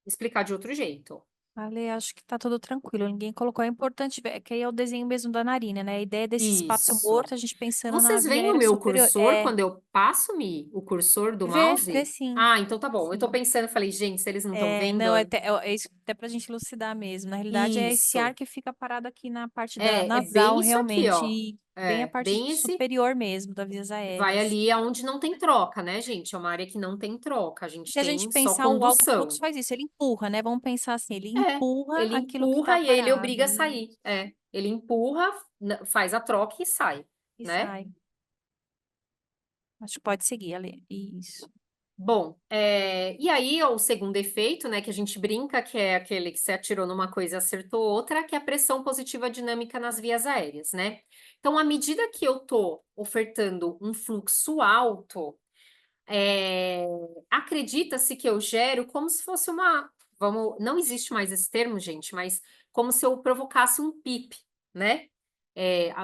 explicar de outro jeito. Ale, acho que tá tudo tranquilo. Ninguém colocou. É importante ver, que aí é o desenho mesmo da narina, né? A ideia desse espaço Isso. morto, a gente pensando na Vocês via veem o aérea meu superior. cursor quando eu passo, Mi, o cursor do Vê mouse? sim. Ah, então tá bom. Eu tô Sim. pensando, falei, gente, se eles não estão vendo, Não, é isso até pra gente elucidar mesmo. Na realidade, é esse ar isso. que fica parado aqui na parte da É nasal, bem isso aqui, realmente, ó. e bem a É, parte bem esse. superior mesmo, das vias Vai aéreas. ali aonde não tem troca, né, gente? É uma área que não tem troca. A gente Se a gente tem só pensar, o alto fluxo condução. faz isso, ele empurra, né? Vamos pensar assim, ele É, empurra ele aquilo que está empurra e ele parado obriga a sair. É, ele empurra, faz a troca e sai, e né? sai. Acho que pode seguir, Ale. Isso. Bom, e aí o segundo efeito, né, que a gente brinca, que é aquele que você atirou numa coisa e acertou outra, que é a pressão positiva dinâmica nas vias aéreas, né? Então, à medida que eu tô ofertando um fluxo alto, acredita-se que eu gero como se fosse não existe mais esse termo, gente, mas como se eu provocasse um PIP, né?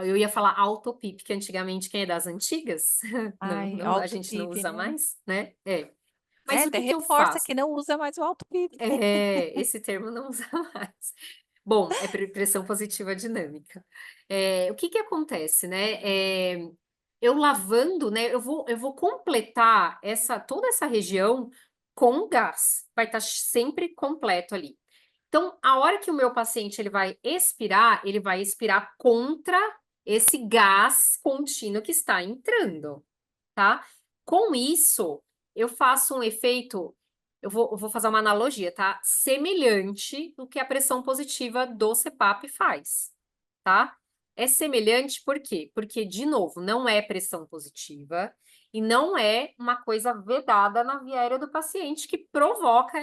Eu ia falar autopip, que antigamente quem é das antigas, Ai, a alto gente não PIB, usa né? mais, né? É, Mas o até que que eu reforça faço? que não usa mais o alto PIB. Esse termo não usa mais. Bom, é pressão positiva dinâmica. O que que acontece, né? Eu lavando, né? Eu vou completar toda essa região com gás. Vai estar sempre completo ali. Então, a hora que o meu paciente ele vai expirar contra esse gás contínuo que está entrando, tá? Com isso, eu faço um efeito, eu vou fazer uma analogia, tá? Semelhante do que a pressão positiva do CPAP faz, tá? É semelhante por quê? Porque, de novo, não é pressão positiva e não é uma coisa vedada na via aérea do paciente que provoca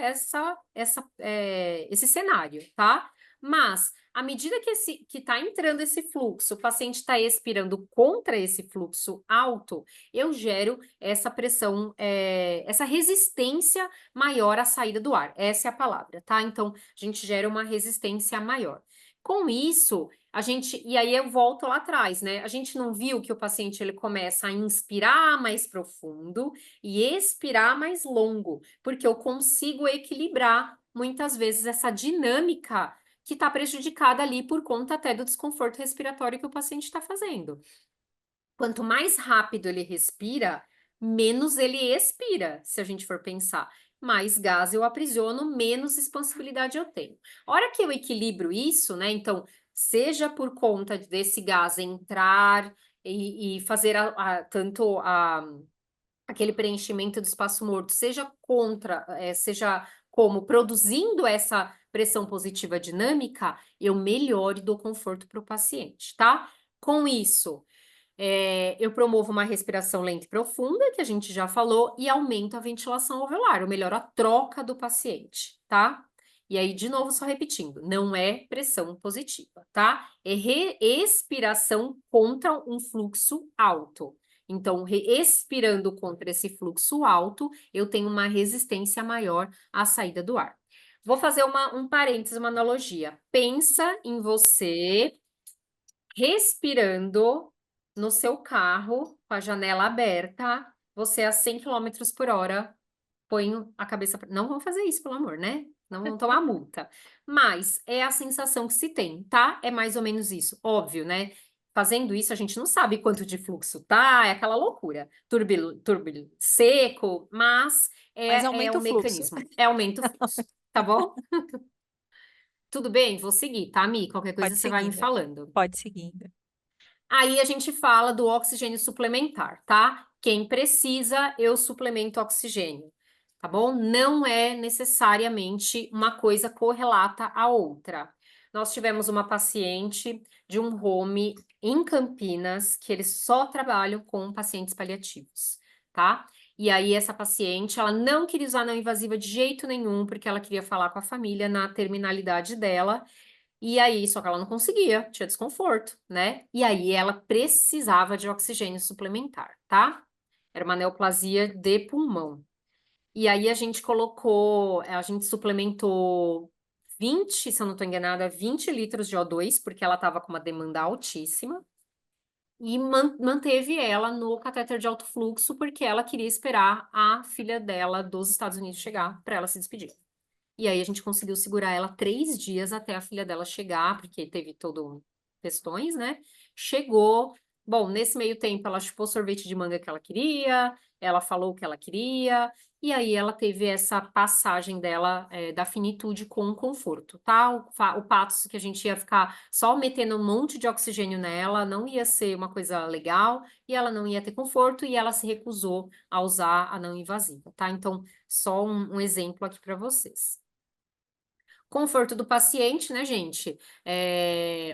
esse cenário, tá? Mas, à medida que está entrando esse fluxo, o paciente está expirando contra esse fluxo alto, eu gero essa pressão, essa resistência maior à saída do ar. Essa é a palavra, tá? Então, a gente gera uma resistência maior. Com isso, e aí eu volto lá atrás, né? A gente não viu que o paciente ele começa a inspirar mais profundo e expirar mais longo, porque eu consigo equilibrar muitas vezes essa dinâmica que está prejudicada ali por conta até do desconforto respiratório que o paciente está fazendo. Quanto mais rápido ele respira, menos ele expira, se a gente for pensar. Mais gás eu aprisiono, menos expansibilidade eu tenho. A hora que eu equilibro isso, né? Então, seja por conta desse gás entrar e fazer tanto aquele preenchimento do espaço morto, seja como produzindo essa pressão positiva dinâmica, eu melhore do conforto para o paciente, tá? Com isso, eu promovo uma respiração lenta e profunda, que a gente já falou, e aumento a ventilação alveolar, eu melhoro a troca do paciente, tá? E aí, de novo, só repetindo, não é pressão positiva, tá? É expiração contra um fluxo alto. Então, expirando contra esse fluxo alto, eu tenho uma resistência maior à saída do ar. Vou fazer um parênteses, uma analogia. Pensa em você respirando no seu carro, com a janela aberta, você a 100 km por hora põe a cabeça... Não vão fazer isso, pelo amor, né? Não vão tomar multa. Mas é a sensação que se tem, tá? É mais ou menos isso. Óbvio, né? Fazendo isso, a gente não sabe quanto de fluxo tá, é aquela loucura. Turbilo seco, mas Mas é aumenta um o fluxo. mecanismo. Aumenta o fluxo, tá bom? Tudo bem? Vou seguir, tá, Mi? Qualquer coisa Pode você vai me seguindo. falando. Pode seguindo. Aí a gente fala do oxigênio suplementar, tá? Quem precisa, eu suplemento oxigênio, tá bom? Não é necessariamente uma coisa correlata à outra. Nós tivemos uma paciente de um home em Campinas, que eles só trabalham com pacientes paliativos, tá? E aí essa paciente, ela não queria usar não invasiva de jeito nenhum, porque ela queria falar com a família na terminalidade dela, e aí, só que ela não conseguia, tinha desconforto, né? E aí ela precisava de oxigênio suplementar, tá? Era uma neoplasia de pulmão. E aí a gente suplementou 20, se eu não estou enganada, 20 litros de O2, porque ela estava com uma demanda altíssima. E manteve ela no catéter de alto fluxo, porque ela queria esperar a filha dela dos Estados Unidos chegar para ela se despedir. E aí a gente conseguiu segurar ela 3 dias até a filha dela chegar, porque teve todo questões, né? Chegou. Bom, nesse meio tempo ela chupou sorvete de manga que ela queria, ela falou o que ela queria, e aí ela teve essa passagem dela da finitude com conforto, tá? O patos que a gente ia ficar só metendo um monte de oxigênio nela, não ia ser uma coisa legal, e ela não ia ter conforto, e ela se recusou a usar a não invasiva, tá? Então, só um exemplo aqui para vocês. Conforto do paciente, né, gente?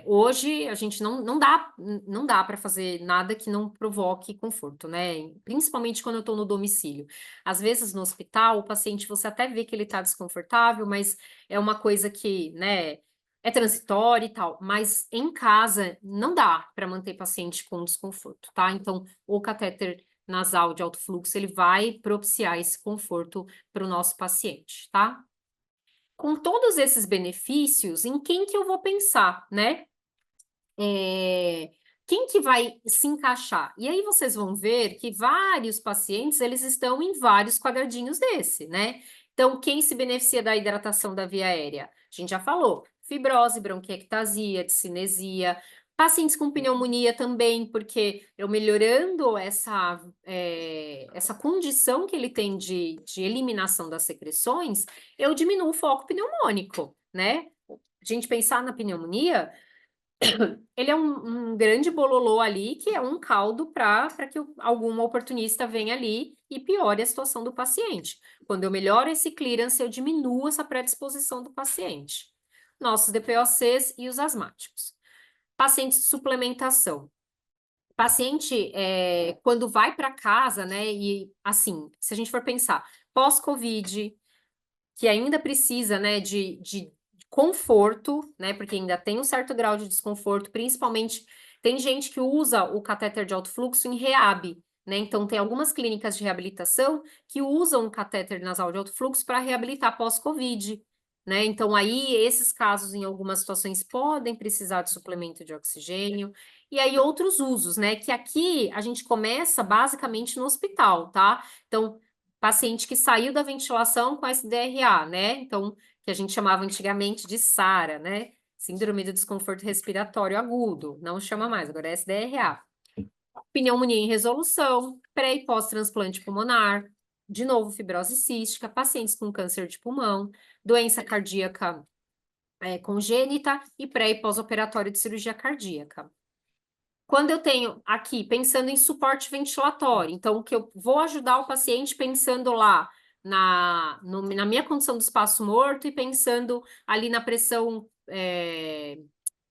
Hoje a gente não dá para fazer nada que não provoque conforto, né? Principalmente quando eu estou no domicílio. Às vezes no hospital, o paciente você até vê que ele está desconfortável, mas é uma coisa que, né, é transitória e tal. Mas em casa não dá para manter paciente com desconforto, tá? Então, o catéter nasal de alto fluxo, ele vai propiciar esse conforto para o nosso paciente, tá? Com todos esses benefícios, em quem que eu vou pensar, né? Quem que vai se encaixar? E aí vocês vão ver que vários pacientes, eles estão em vários quadradinhos desse, né? Então, quem se beneficia da hidratação da via aérea? A gente já falou, fibrose, bronquiectasia, discinesia, pacientes com pneumonia também, porque eu melhorando essa condição que ele tem de eliminação das secreções, eu diminuo o foco pneumônico, né? A gente pensar na pneumonia, ele é um grande bololô ali, que é um caldo para que algum oportunista venha ali e piore a situação do paciente. Quando eu melhoro esse clearance, eu diminuo essa predisposição do paciente. Nossos DPOCs e os asmáticos. Pacientes de suplementação. Paciente, quando vai para casa, né, e assim, se a gente for pensar, pós-Covid, que ainda precisa, né, de conforto, né, porque ainda tem um certo grau de desconforto, principalmente tem gente que usa o catéter de alto fluxo em reab, né, então tem algumas clínicas de reabilitação que usam o catéter nasal de alto fluxo para reabilitar pós-Covid, né, então aí esses casos em algumas situações podem precisar de suplemento de oxigênio, e aí outros usos, né, que aqui a gente começa basicamente no hospital, tá? Então, paciente que saiu da ventilação com SDRA, né? Então, que a gente chamava antigamente de SARA, né? Síndrome do desconforto respiratório agudo. Não chama mais, agora é SDRA. Pneumonia em resolução, pré e pós-transplante pulmonar, de novo, fibrose cística, pacientes com câncer de pulmão, doença cardíaca congênita e pré e pós-operatório de cirurgia cardíaca. Quando eu tenho aqui, pensando em suporte ventilatório, então, que eu vou ajudar o paciente pensando lá na minha condição do espaço morto e pensando ali na pressão,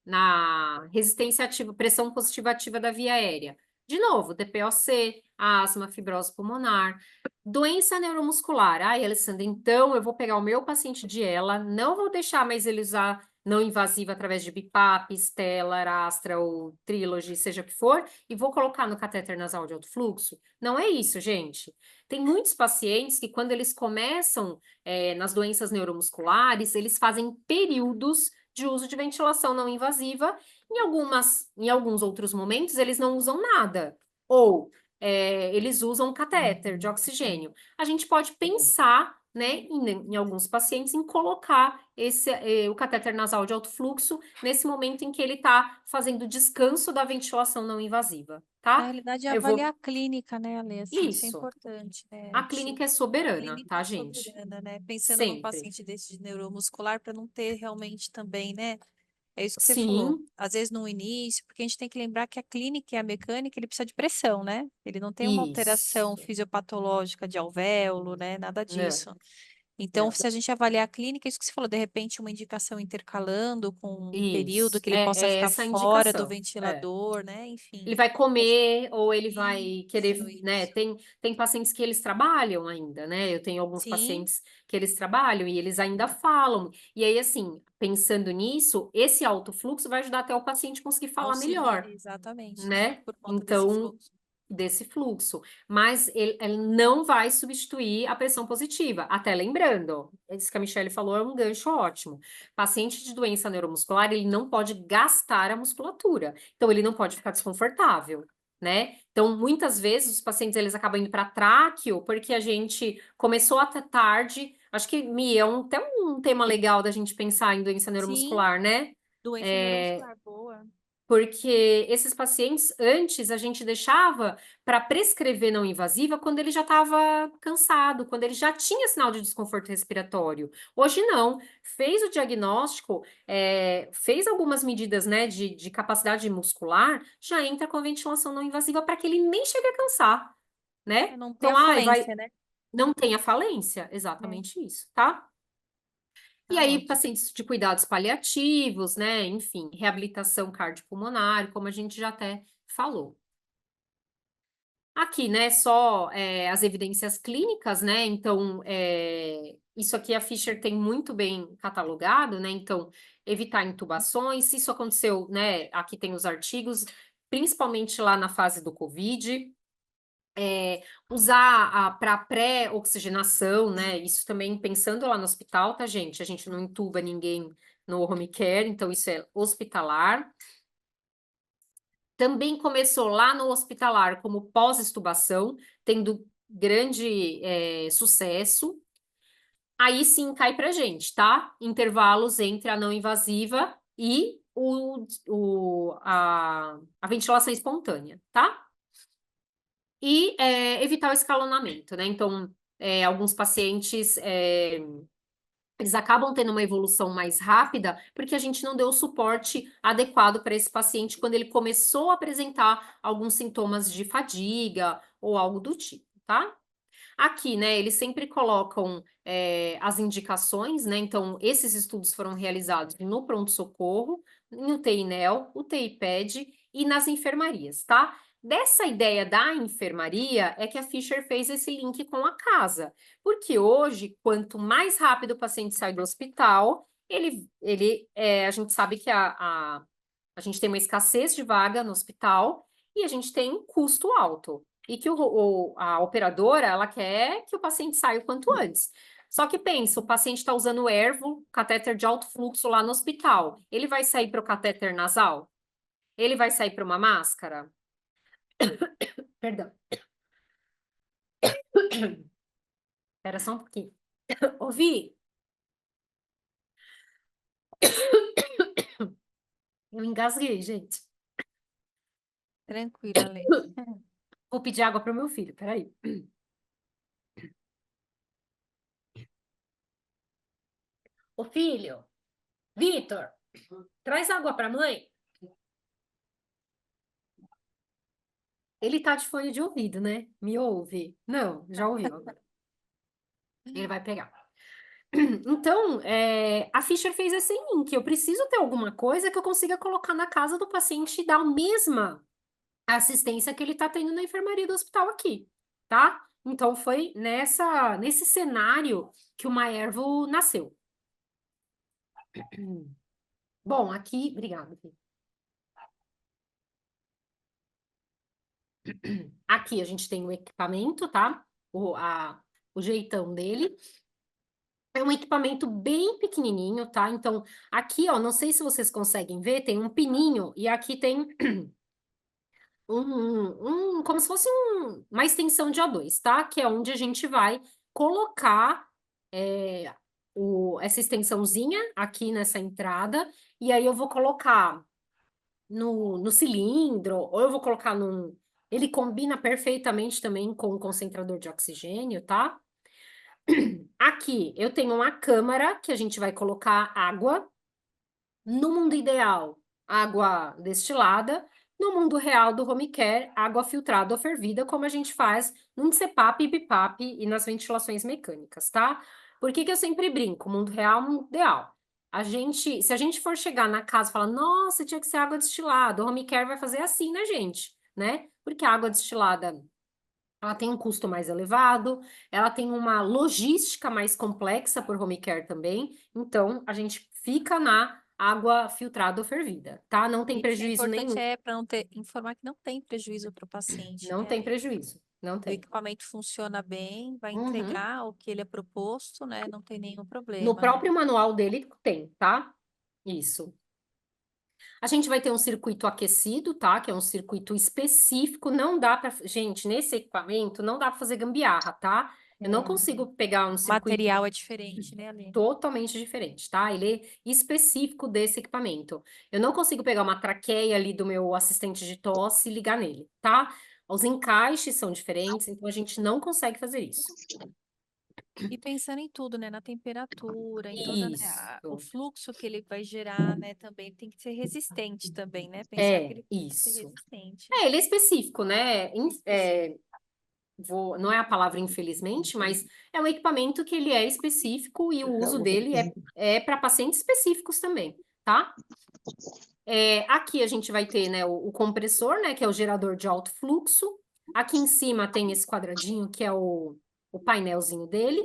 na resistência ativa, pressão positiva ativa da via aérea. De novo, DPOC, asma, fibrose pulmonar, doença neuromuscular. Ai, Alessandra, então eu vou pegar o meu paciente de ELA, não vou deixar mais ele usar não invasiva através de BiPAP, Stellar, Astra ou Trilogy, seja o que for, e vou colocar no catéter nasal de alto fluxo? Não é isso, gente. Tem muitos pacientes que, quando eles começam nas doenças neuromusculares, eles fazem períodos de uso de ventilação não invasiva. Em alguns outros momentos, eles não usam nada. Ou eles usam catéter de oxigênio. A gente pode pensar, né, em alguns pacientes, em colocar o catéter nasal de alto fluxo nesse momento em que ele está fazendo descanso da ventilação não invasiva, Na tá? realidade, é Eu vou... avaliar a clínica, né, Alê? Assim, isso é Isso. importante, né? A clínica é soberana, Clínica tá, é gente? soberana, né? Pensando num Sempre. paciente desse de neuromuscular, para não ter realmente também, né? É isso que você falou. Sim. às vezes no início, porque a gente tem que lembrar que a clínica e a mecânica, ele precisa de pressão, né? Ele não tem uma alteração Isso. fisiopatológica de alvéolo, né? Nada Não, disso. Então, não. se a gente avaliar a clínica, isso que você falou, de repente uma indicação intercalando com um período Isso. que ele possa É ficar essa a fora do indicação. É. ventilador, né? Enfim. Ele vai comer ou ele vai Isso, querer, né? isso. Tem pacientes que eles trabalham ainda, né? Eu tenho alguns Sim, pacientes que eles trabalham e eles ainda falam. E aí, assim, pensando nisso, esse alto fluxo vai ajudar até o paciente conseguir falar auxilia, melhor, exatamente, né? por conta desse Então, fluxo. desse fluxo. Mas ele não vai substituir a pressão positiva. Até lembrando, isso que a Michelle falou é um gancho ótimo. Paciente de doença neuromuscular, ele não pode gastar a musculatura. Então, ele não pode ficar desconfortável, né? Então, muitas vezes, os pacientes, eles acabam indo para tráqueo, porque a gente começou até tarde. Acho que, Mi, até um tema legal da gente pensar em doença Sim, neuromuscular, né? doença É, neuromuscular, boa. porque esses pacientes, antes, a gente deixava para prescrever não invasiva quando ele já estava cansado, quando ele já tinha sinal de desconforto respiratório. Hoje não. Fez o diagnóstico, fez algumas medidas, né, de capacidade muscular, já entra com a ventilação não invasiva para que ele nem chegue a cansar, né? Não tem Então, a falência, né? não tem a falência, É, exatamente isso, tá? E tá aí, ótimo. pacientes de cuidados paliativos, né? Enfim, reabilitação cardiopulmonar, como a gente já até falou. Aqui, né, só as evidências clínicas, né? Então, isso aqui a Fischer tem muito bem catalogado, né? Então, evitar intubações, se isso aconteceu, né? Aqui tem os artigos, principalmente lá na fase do COVID. Usar para pré-oxigenação, né? Isso também pensando lá no hospital, tá, gente? A gente não intuba ninguém no home care, então isso é hospitalar. Também começou lá no hospitalar como pós-extubação, tendo grande sucesso. Aí sim cai pra gente, tá? Intervalos entre a não invasiva e a ventilação espontânea, tá? E evitar o escalonamento, né? Então, alguns pacientes eles acabam tendo uma evolução mais rápida porque a gente não deu o suporte adequado para esse paciente quando ele começou a apresentar alguns sintomas de fadiga ou algo do tipo, tá? Aqui, né, eles sempre colocam as indicações, né? Então, esses estudos foram realizados no pronto-socorro, em UTI-NEL, UTI-PED e nas enfermarias, tá? Dessa ideia da enfermaria é que a Fischer fez esse link com a casa. Porque hoje, quanto mais rápido o paciente sai do hospital, a gente sabe que a gente tem uma escassez de vaga no hospital e a gente tem um custo alto e que a operadora, ela quer que o paciente saia o quanto antes. Só que pensa, o paciente está usando o Ervo, catéter de alto fluxo lá no hospital. Ele vai sair para o catéter nasal? Ele vai sair para uma máscara? Perdão. Espera só um pouquinho. Ouvi? Eu engasguei, gente. Tranquila, Lê. Vou pedir água para o meu filho, peraí. Ô filho, Vitor, traz água para a mãe. Ele tá de fone de ouvido, né? Me ouve? Não, já ouviu agora. Ele vai pegar. Então, a Fischer fez esse link. Eu preciso ter alguma coisa que eu consiga colocar na casa do paciente e dar a mesma assistência que ele está tendo na enfermaria do hospital aqui, tá? Então, foi nesse cenário que o Maervo nasceu. Bom, aqui... Obrigada, Fê. Aqui a gente tem o equipamento, tá? O jeitão dele. É um equipamento bem pequenininho, tá? Então, aqui, ó, não sei se vocês conseguem ver, tem um pininho e aqui tem como se fosse uma extensão de O2, tá? Que é onde a gente vai colocar essa extensãozinha aqui nessa entrada e aí eu vou colocar no cilindro ou eu vou colocar num... Ele combina perfeitamente também com o concentrador de oxigênio, tá? Aqui eu tenho uma câmara que a gente vai colocar água. No mundo ideal, água destilada. No mundo real do home care, água filtrada ou fervida, como a gente faz no CPAP e BIPAP e nas ventilações mecânicas, tá? Por que que eu sempre brinco? Mundo real, mundo ideal. Se a gente for chegar na casa e falar, nossa, tinha que ser água destilada, o home care vai fazer assim na gente, né? Porque a água destilada, ela tem um custo mais elevado, ela tem uma logística mais complexa por home care também, então a gente fica na água filtrada ou fervida, tá? Não tem Isso é prejuízo importante nenhum. para não ter, informar que não tem prejuízo para o paciente, Não né, tem Ale? prejuízo, não O tem. equipamento funciona bem, vai Uhum. entregar o que ele é proposto, né? Não tem nenhum No problema, né? próprio manual dele tem, tá? Isso. A gente vai ter um circuito aquecido, tá? Que é um circuito específico. Não dá para, gente, nesse equipamento não dá para fazer gambiarra, tá? Eu não consigo pegar um O circuito material é diferente, né, Ale? totalmente diferente, tá? Ele é específico desse equipamento. Eu não consigo pegar uma traqueia ali do meu assistente de tosse e ligar nele, tá? Os encaixes são diferentes, então a gente não consegue fazer isso. E pensando em tudo, né? Na temperatura, em toda, né, o Isso. fluxo que ele vai gerar, né? Também tem que ser resistente também, né? Pensar que É, ele tem que ser isso. resistente. É, ele é específico, né? Não é a palavra infelizmente, mas é um equipamento que ele é específico e o uso dele é para pacientes específicos também, tá? Aqui a gente vai ter, né, o compressor, né, que é o gerador de alto fluxo. Aqui em cima tem esse quadradinho que é o painelzinho dele.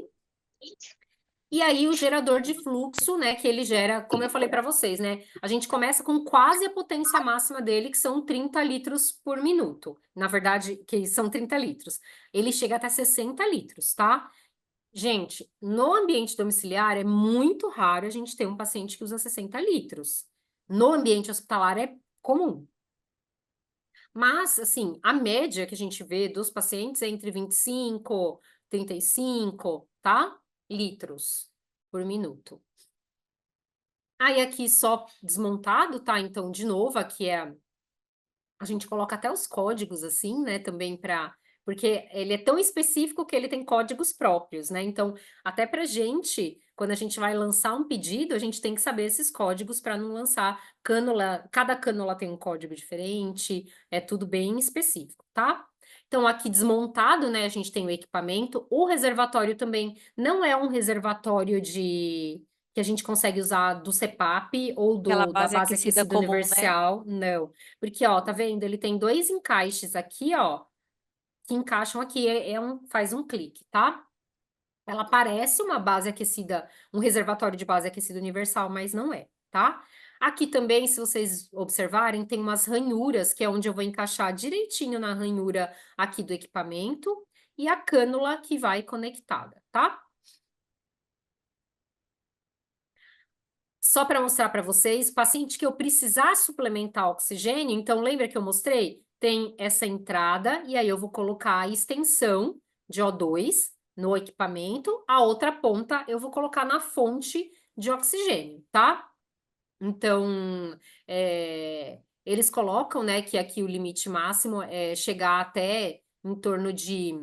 E aí o gerador de fluxo, né, que ele gera, como eu falei para vocês, né, a gente começa com quase a potência máxima dele, que são 30 litros por minuto. Na verdade, que são 30 litros. Ele chega até 60 litros, tá? Gente, no ambiente domiciliar é muito raro a gente ter um paciente que usa 60 litros. No ambiente hospitalar é comum. Mas, assim, a média que a gente vê dos pacientes é entre 25, 35, tá? Litros por minuto. Aí aqui só desmontado, tá? Então, de novo, aqui a gente coloca até os códigos assim, né, também para porque ele é tão específico que ele tem códigos próprios, né? Então, até pra gente, quando a gente vai lançar um pedido, a gente tem que saber esses códigos para não lançar cânula, cada cânula tem um código diferente, é tudo bem específico, tá? Então, aqui desmontado, né, a gente tem o equipamento, o reservatório também não é um reservatório de que a gente consegue usar do CPAP ou Aquela da base base aquecida aquecida comum, né? universal, não. Porque, ó, tá vendo? Ele tem dois encaixes aqui, ó, que encaixam aqui, faz um clique, tá? Ela parece uma base aquecida, um reservatório de base aquecida universal, mas não é, tá? Aqui também, se vocês observarem, tem umas ranhuras, que é onde eu vou encaixar direitinho na ranhura aqui do equipamento, e a cânula que vai conectada, tá? Só para mostrar para vocês, paciente que eu precisar suplementar oxigênio, então lembra que eu mostrei? Tem essa entrada, e aí eu vou colocar a extensão de O2 no equipamento, a outra ponta eu vou colocar na fonte de oxigênio, tá? Então, eles colocam, né, que aqui o limite máximo é chegar até em torno de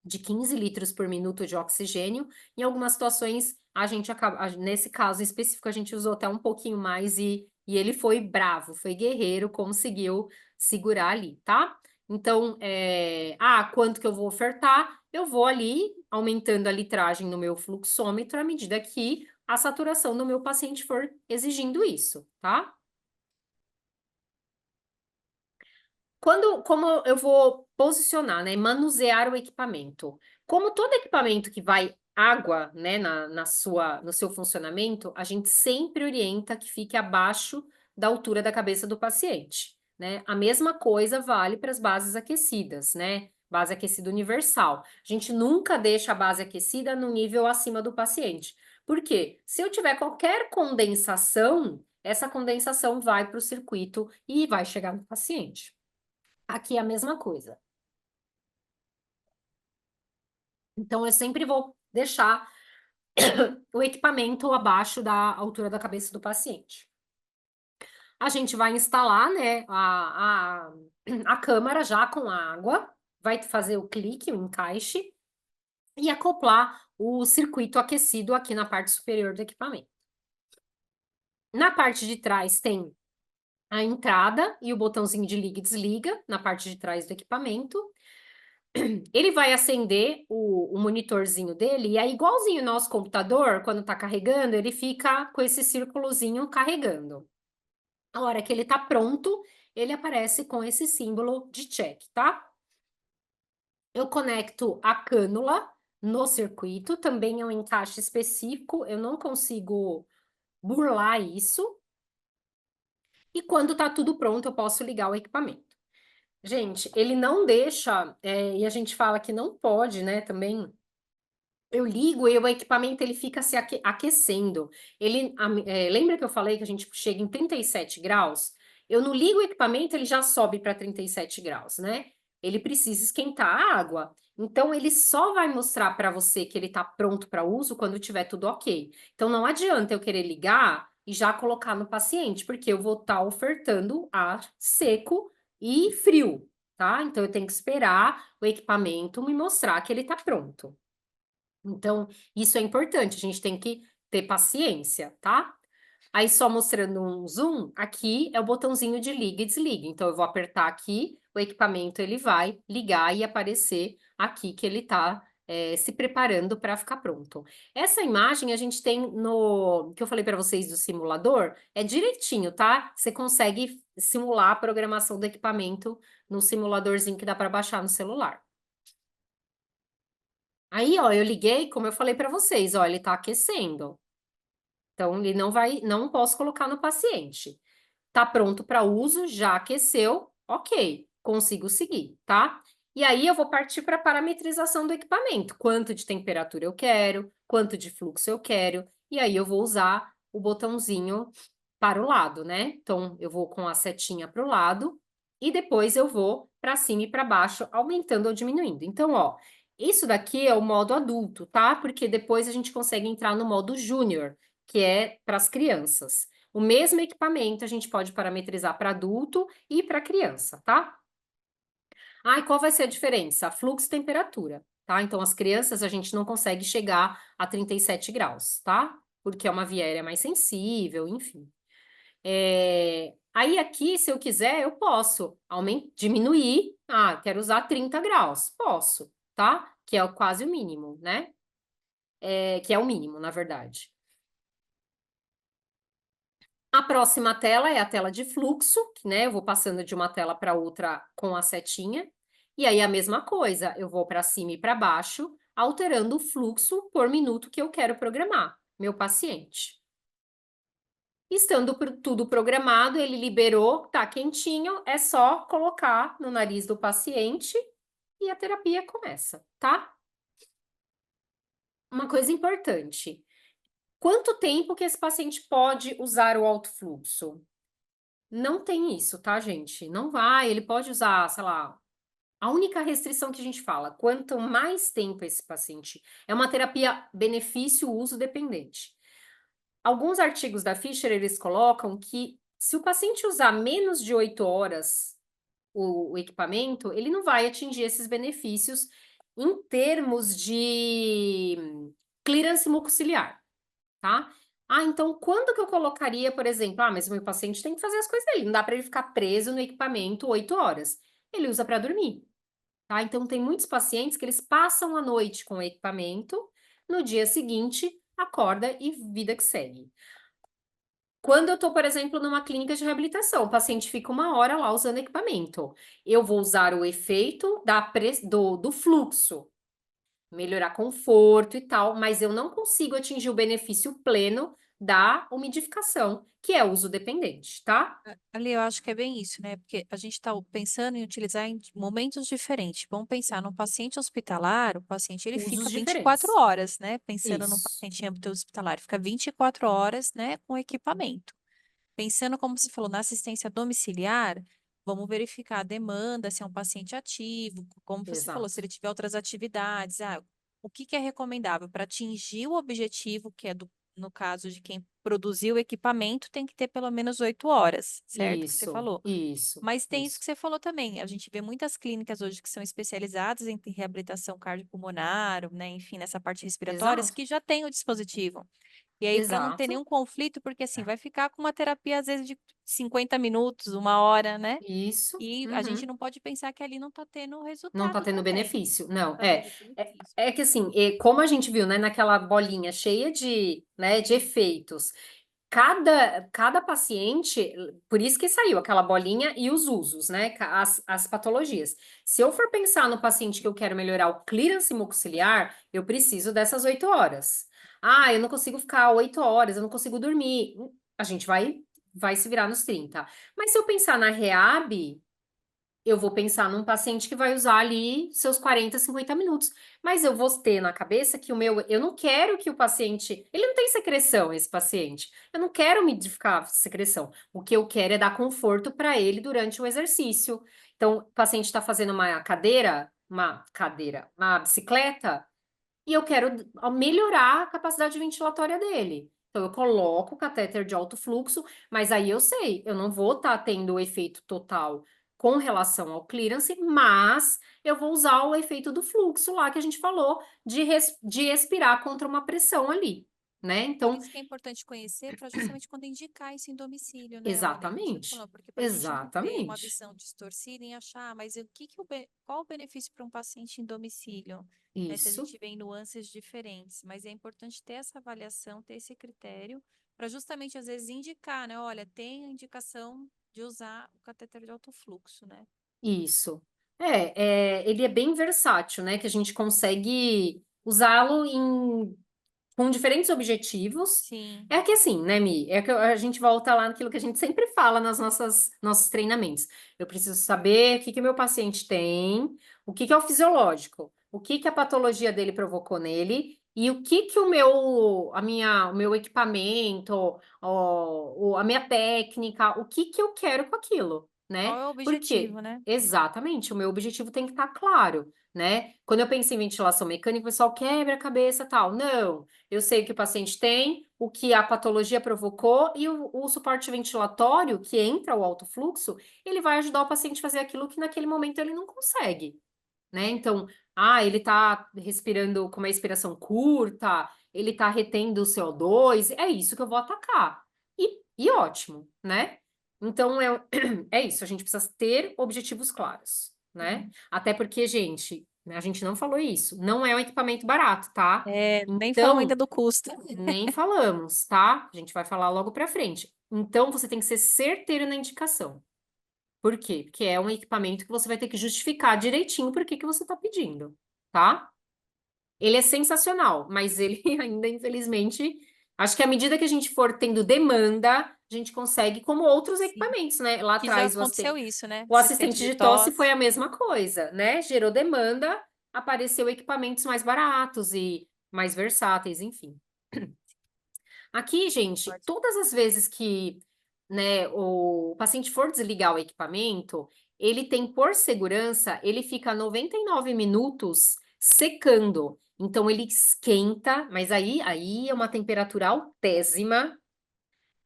15 litros por minuto de oxigênio. Em algumas situações, a gente acaba, nesse caso específico, a gente usou até um pouquinho mais e ele foi bravo, foi guerreiro, conseguiu segurar ali, tá? Então, quanto que eu vou ofertar? Eu vou ali aumentando a litragem no meu fluxômetro à medida que a saturação do meu paciente for exigindo isso, tá? Como eu vou posicionar, né, manusear o equipamento? Como todo equipamento que vai água, né, no seu funcionamento, a gente sempre orienta que fique abaixo da altura da cabeça do paciente, né? A mesma coisa vale para as bases aquecidas, né? Base aquecida universal. A gente nunca deixa a base aquecida no nível acima do paciente. Por quê? Se eu tiver qualquer condensação, essa condensação vai para o circuito e vai chegar no paciente. Aqui é a mesma coisa. Então, eu sempre vou deixar o equipamento abaixo da altura da cabeça do paciente. A gente vai instalar, né, a câmara já com água, vai fazer o clique, o encaixe, e acoplar o circuito aquecido aqui na parte superior do equipamento. Na parte de trás tem a entrada e o botãozinho de liga e desliga na parte de trás do equipamento. Ele vai acender o monitorzinho dele, e é igualzinho o nosso computador, quando tá carregando, ele fica com esse círculozinho carregando. A hora que ele tá pronto, ele aparece com esse símbolo de check, tá? Eu conecto a cânula no circuito, também é um encaixe específico, eu não consigo burlar isso. E quando tá tudo pronto, eu posso ligar o equipamento. Gente, ele não deixa, e a gente fala que não pode, né, também. Eu ligo e o equipamento ele fica se aquecendo. Lembra que eu falei que a gente chega em 37 graus? Eu não ligo o equipamento, ele já sobe para 37 graus, né? Ele precisa esquentar a água. Então, ele só vai mostrar para você que ele está pronto para uso quando tiver tudo ok. Então, não adianta eu querer ligar e já colocar no paciente, porque eu vou estar ofertando ar seco e frio, tá? Então, eu tenho que esperar o equipamento me mostrar que ele está pronto. Então, isso é importante, a gente tem que ter paciência, tá? Aí, só mostrando um zoom, aqui é o botãozinho de liga e desliga. Então, eu vou apertar aqui, o equipamento ele vai ligar e aparecer aqui que ele tá se preparando para ficar pronto. Essa imagem a gente tem no que eu falei para vocês do simulador, é direitinho, tá? Você consegue simular a programação do equipamento no simuladorzinho que dá para baixar no celular. Aí, ó, eu liguei, como eu falei para vocês, ó, ele tá aquecendo. Então, ele não posso colocar no paciente. Tá pronto para uso, já aqueceu, ok, consigo seguir, tá? E aí, eu vou partir para a parametrização do equipamento. Quanto de temperatura eu quero, quanto de fluxo eu quero, e aí eu vou usar o botãozinho para o lado, né? Então, eu vou com a setinha para o lado, e depois eu vou para cima e para baixo, aumentando ou diminuindo. Então, ó, isso daqui é o modo adulto, tá? Porque depois a gente consegue entrar no modo júnior, que é para as crianças. O mesmo equipamento a gente pode parametrizar para adulto e para criança, tá? Ah, e qual vai ser a diferença? Fluxo e temperatura, tá? Então, as crianças a gente não consegue chegar a 37 graus, tá? Porque é uma via aérea mais sensível, enfim. Aí aqui, se eu quiser, eu posso diminuir. Ah, quero usar 30 graus. Posso, tá? Que é quase o mínimo, né? Que é o mínimo, na verdade. A próxima tela é a tela de fluxo, né? Eu vou passando de uma tela para outra com a setinha. E aí a mesma coisa, eu vou para cima e para baixo, alterando o fluxo por minuto que eu quero programar, meu paciente. Estando tudo programado, ele liberou, tá quentinho, é só colocar no nariz do paciente e a terapia começa, tá? Uma coisa importante, quanto tempo que esse paciente pode usar o alto fluxo? Não tem isso, tá, gente? Não vai, ele pode usar, sei lá, a única restrição que a gente fala, quanto mais tempo esse paciente... É uma terapia benefício-uso dependente. Alguns artigos da Fisher, eles colocam que se o paciente usar menos de 8 horas o equipamento, ele não vai atingir esses benefícios em termos de clearance mucociliar, tá? Ah, então quando que eu colocaria, por exemplo, mas o meu paciente tem que fazer as coisas dele, não dá para ele ficar preso no equipamento 8 horas. Ele usa para dormir, tá? Então tem muitos pacientes que eles passam a noite com o equipamento, no dia seguinte acorda e vida que segue. Quando eu estou, por exemplo, numa clínica de reabilitação, o paciente fica 1 hora lá usando equipamento. Eu vou usar o efeito do fluxo, melhorar conforto e tal, mas eu não consigo atingir o benefício pleno da umidificação, que é uso dependente, tá? Ali eu acho que é bem isso, né? Porque a gente está pensando em utilizar em momentos diferentes. Vamos pensar num paciente hospitalar, o paciente ele fica Usos 24 diferentes. horas, né? Pensando num Isso. paciente em âmbito hospitalar, fica 24 horas, né, com equipamento. Pensando, como você falou, na assistência domiciliar, vamos verificar a demanda, se é um paciente ativo, como você falou, se Exato. ele tiver outras atividades, o que que é recomendável para atingir o objetivo, que é no caso de quem produziu o equipamento, tem que ter pelo menos 8 horas, certo? Que você Isso, falou. isso, Mas tem isso isso. que você falou também. A gente vê muitas clínicas hoje que são especializadas em reabilitação cardiopulmonar, né? Enfim, nessa parte respiratória, Exato. que já tem o dispositivo. E aí, para não ter Exato. nenhum conflito, porque assim, vai ficar com uma terapia, às vezes, de 50 minutos, 1 hora, né? Isso. E a gente não pode pensar que ali não está tendo Não tá resultado tendo também. benefício. Não, Tá tendo benefício. é que assim, como a gente viu, né, naquela bolinha cheia de efeitos, cada paciente, por isso que saiu aquela bolinha e os usos, né, as patologias. Se eu for pensar no paciente que eu quero melhorar o clearance mucociliar, eu preciso dessas 8 horas. Ah, eu não consigo ficar 8 horas, eu não consigo dormir. A gente vai se virar nos 30. Mas se eu pensar na REAB, eu vou pensar num paciente que vai usar ali seus 40, 50 minutos. Mas eu vou ter na cabeça que eu não quero que o paciente, ele não tem secreção, esse paciente. Eu não quero modificar secreção. O que eu quero é dar conforto para ele durante o exercício. Então, o paciente está fazendo uma bicicleta, e eu quero melhorar a capacidade ventilatória dele. Então, eu coloco o catéter de alto fluxo, mas aí eu sei, eu não vou estar tendo o efeito total com relação ao clearance, mas eu vou usar o efeito do fluxo lá que a gente falou, de expirar contra uma pressão ali, né? Por Então, isso que é importante conhecer, para justamente quando indicar isso em domicílio, né, Olha? Isso que você exatamente, falou, porque para a gente não ter uma exatamente, visão distorcida em achar, mas qual o benefício para um paciente em domicílio? Né, se a isso. gente vê em nuances diferentes, mas é importante ter essa avaliação, ter esse critério, para justamente, às vezes, indicar, né? Olha, tem a indicação de usar o catéter de alto fluxo, né? Isso. Ele é bem versátil, né? Que a gente consegue usá-lo com diferentes objetivos. Sim, É que assim, né, Mi? É que a gente volta lá naquilo que a gente sempre fala nas nossos treinamentos. Eu preciso saber o que que o meu paciente tem, o que que é o fisiológico, o que que a patologia dele provocou nele e o que que o meu equipamento, a minha técnica, o que que eu quero com aquilo, qual né? é o Por quê? objetivo, né? Exatamente, o meu objetivo tem que estar claro, né? Quando eu penso em ventilação mecânica, o pessoal quebra a cabeça e tal. Não, eu sei o que o paciente tem, o que a patologia provocou e o suporte ventilatório, que entra o alto fluxo, ele vai ajudar o paciente a fazer aquilo que naquele momento ele não consegue, né? Então, ele tá respirando com uma expiração curta, ele tá retendo o CO2, é isso que eu vou atacar. E ótimo, né? Então, é isso, a gente precisa ter objetivos claros, né? Sim. Até porque, gente, a gente não falou isso, não é um equipamento barato, tá? É, nem falamos ainda Então, do custo. nem falamos, tá? A gente vai falar logo pra frente. Então, você tem que ser certeiro na indicação. Por quê? Porque é um equipamento que você vai ter que justificar direitinho por que que você está pedindo, tá? Ele é sensacional, mas ele ainda, infelizmente, acho que à medida que a gente for tendo demanda, a gente consegue, como outros Sim. equipamentos, né? Lá Que já atrás, aconteceu isso, né? o Assistente assistente de de tosse foi tosse. a mesma coisa, né? Gerou demanda, apareceu equipamentos mais baratos e mais versáteis, enfim. Aqui, gente, Pode. todas as vezes que, né, o paciente for desligar o equipamento, ele tem, por segurança, ele fica 99 minutos secando. Então, ele esquenta, mas aí é uma temperatura altésima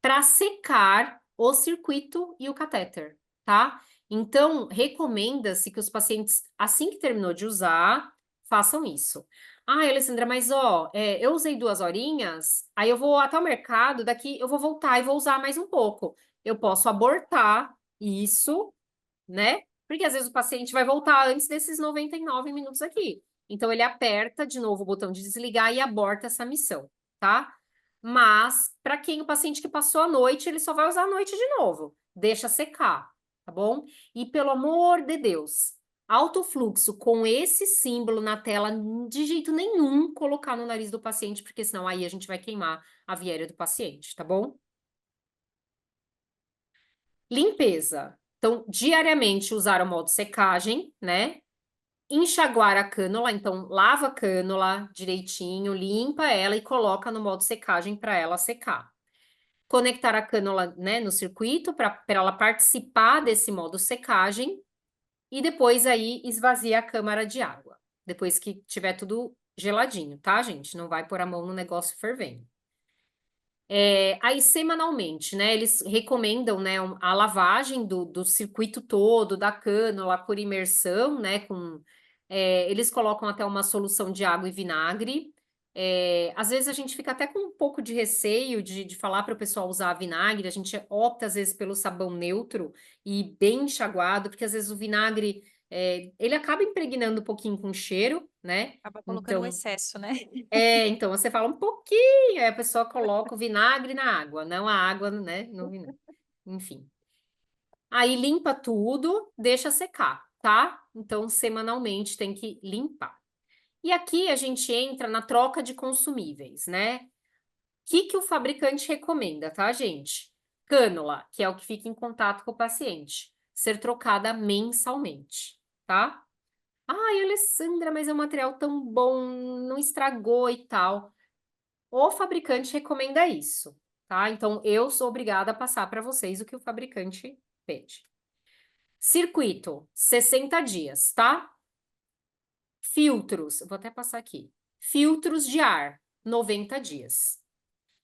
para secar o circuito e o catéter, tá? Então, recomenda-se que os pacientes, assim que terminou de usar, façam isso. Ah, Alessandra, mas eu usei 2 horinhas, aí eu vou até o mercado, daqui eu vou voltar e vou usar mais um pouco. Eu posso abortar isso, né? Porque às vezes o paciente vai voltar antes desses 99 minutos aqui. Então, ele aperta de novo o botão de desligar e aborta essa missão, tá? Mas, para quem o paciente que passou a noite, ele só vai usar a noite de novo. Deixa secar, tá bom? E pelo amor de Deus, alto fluxo com esse símbolo na tela, de jeito nenhum colocar no nariz do paciente, porque senão aí a gente vai queimar a viária do paciente, tá bom? Limpeza. Então, diariamente usar o modo secagem, né? Enxaguar a cânula, então lava a cânula direitinho, limpa ela e coloca no modo secagem para ela secar. Conectar a cânula, né, no circuito para ela participar desse modo secagem e depois aí esvazia a câmara de água. Depois que tiver tudo geladinho, tá, gente? Não vai pôr a mão no negócio fervendo. Aí, semanalmente, né? Eles recomendam, né, a lavagem do circuito todo, da cânula, por imersão, né? Eles colocam até uma solução de água e vinagre. Às vezes a gente fica até com um pouco de receio de falar para o pessoal usar vinagre, a gente opta às vezes pelo sabão neutro e bem enxaguado, porque às vezes o vinagre, ele acaba impregnando um pouquinho com cheiro, né? Acaba colocando um Então, excesso, né? então você fala um pouquinho, aí a pessoa coloca o vinagre na água, não a água, né, no vinagre. Enfim. Aí limpa tudo, deixa secar, tá? Então, semanalmente tem que limpar. E aqui a gente entra na troca de consumíveis, né? O que o fabricante recomenda, tá, gente? Cânula, que é o que fica em contato com o paciente, ser trocada mensalmente, tá? Ai, Alessandra, mas é um material tão bom, não estragou e tal. O fabricante recomenda isso, tá? Então, eu sou obrigada a passar para vocês o que o fabricante pede. Circuito, 60 dias, tá? Filtros, vou até passar aqui. Filtros de ar, 90 dias.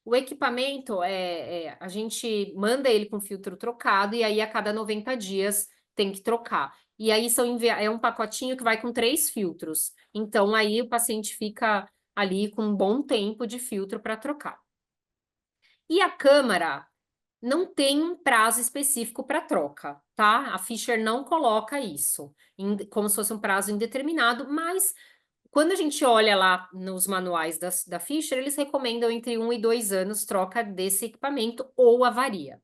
O equipamento, a gente manda ele com filtro trocado e aí a cada 90 dias tem que trocar. E aí é um pacotinho que vai com 3 filtros. Então, aí o paciente fica ali com um bom tempo de filtro para trocar. E a câmara não tem um prazo específico para troca, tá? A Fisher não coloca isso como se fosse um prazo indeterminado, mas quando a gente olha lá nos manuais da Fisher, eles recomendam entre 1 e 2 anos troca desse equipamento ou avaria.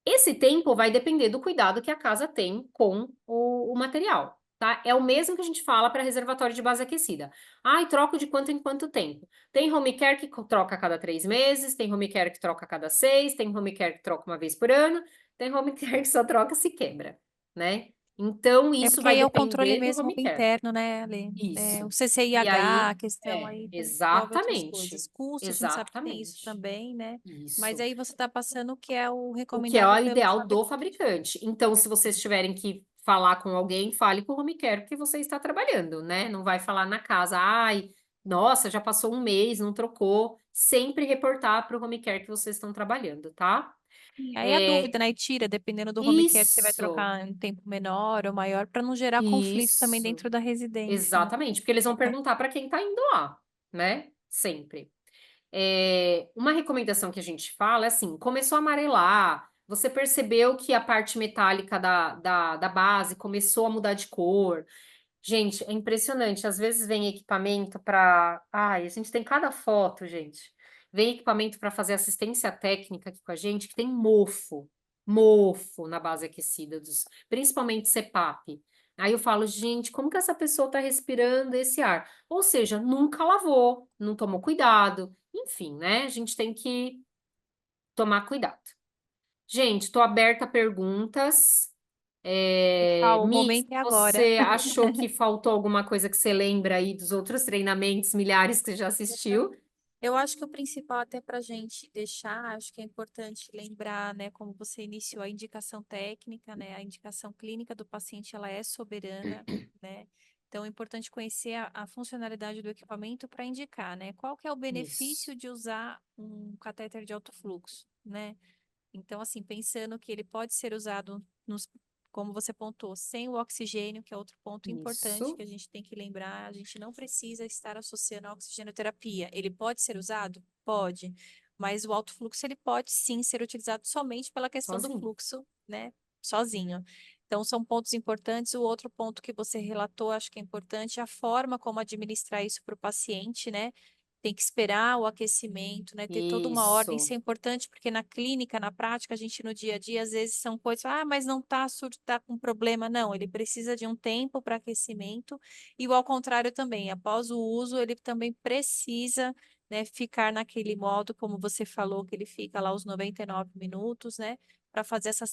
Esse tempo vai depender do cuidado que a casa tem com o material, tá? É o mesmo que a gente fala para reservatório de base aquecida. Ai, troco de quanto em quanto tempo? Tem home care que troca a cada 3 meses, tem home care que troca a cada 6, tem home care que troca uma vez por ano, tem home care que só troca se quebra, né? Então, É isso porque vai aí é o controle depender do mesmo home care. interno, né, Ale? O Isso. E CCIH, a aí, questão aí envolve outras coisas. exatamente, Custo, a gente sabe que tem isso exatamente. também, né? Mas Isso. aí você está passando o que é o O que é o recomendado pelo ideal do fabricante. fabricante. Então, se vocês tiverem que falar com alguém, fale com o home care que você está trabalhando, né? Não vai falar na casa, ai, nossa, já passou um mês, não trocou. Sempre reportar para o home care que vocês estão trabalhando, tá? E aí a É, dúvida, né? E tira, dependendo do home care que você vai isso, trocar em um tempo menor ou maior, para não gerar conflito também isso, dentro da residência, né? exatamente, porque eles vão perguntar para quem está indo lá, né? Sempre. Uma recomendação que a gente fala é assim: começou a amarelar, você percebeu que a parte metálica da base começou a mudar de cor. Gente, é impressionante. Às vezes vem equipamento para. Ai, a gente tem cada foto, gente. Vem equipamento para fazer assistência técnica aqui com a gente, que tem mofo na base aquecida, principalmente CPAP. Aí eu falo, gente, como que essa pessoa está respirando esse ar? Ou seja, nunca lavou, não tomou cuidado. Enfim, né? A gente tem que tomar cuidado. Gente, estou aberta a perguntas. O Mi, se momento é agora. você achou que faltou alguma coisa que você lembra aí dos outros treinamentos milhares que você já assistiu? Eu acho que o principal até para a gente deixar, acho que é importante lembrar, né, como você iniciou a indicação técnica, né, a indicação clínica do paciente, ela é soberana, né? Então é importante conhecer a funcionalidade do equipamento para indicar, né? Qual que é o Isso, benefício de usar um catéter de alto fluxo, né? Então, assim, pensando que ele pode ser usado como você pontuou, sem o oxigênio, que é outro ponto importante que isso, a gente tem que lembrar, a gente não precisa estar associando a oxigenoterapia. Ele pode ser usado? Pode, mas o alto fluxo ele pode sim ser utilizado somente pela questão do sozinho. fluxo, né, sozinho. Então, são pontos importantes. O outro ponto que você relatou, acho que é importante, é a forma como administrar isso para o paciente, né? Tem que esperar o aquecimento, né? Ter toda uma ordem. Isso Isso, é importante porque na clínica, na prática, a gente no dia a dia, às vezes são coisas, mas não tá, tá com problema. Não, ele precisa de um tempo para aquecimento e o ao contrário também. Após o uso, ele também precisa, né, ficar naquele modo, como você falou, que ele fica lá os 99 minutos, né? Para fazer essa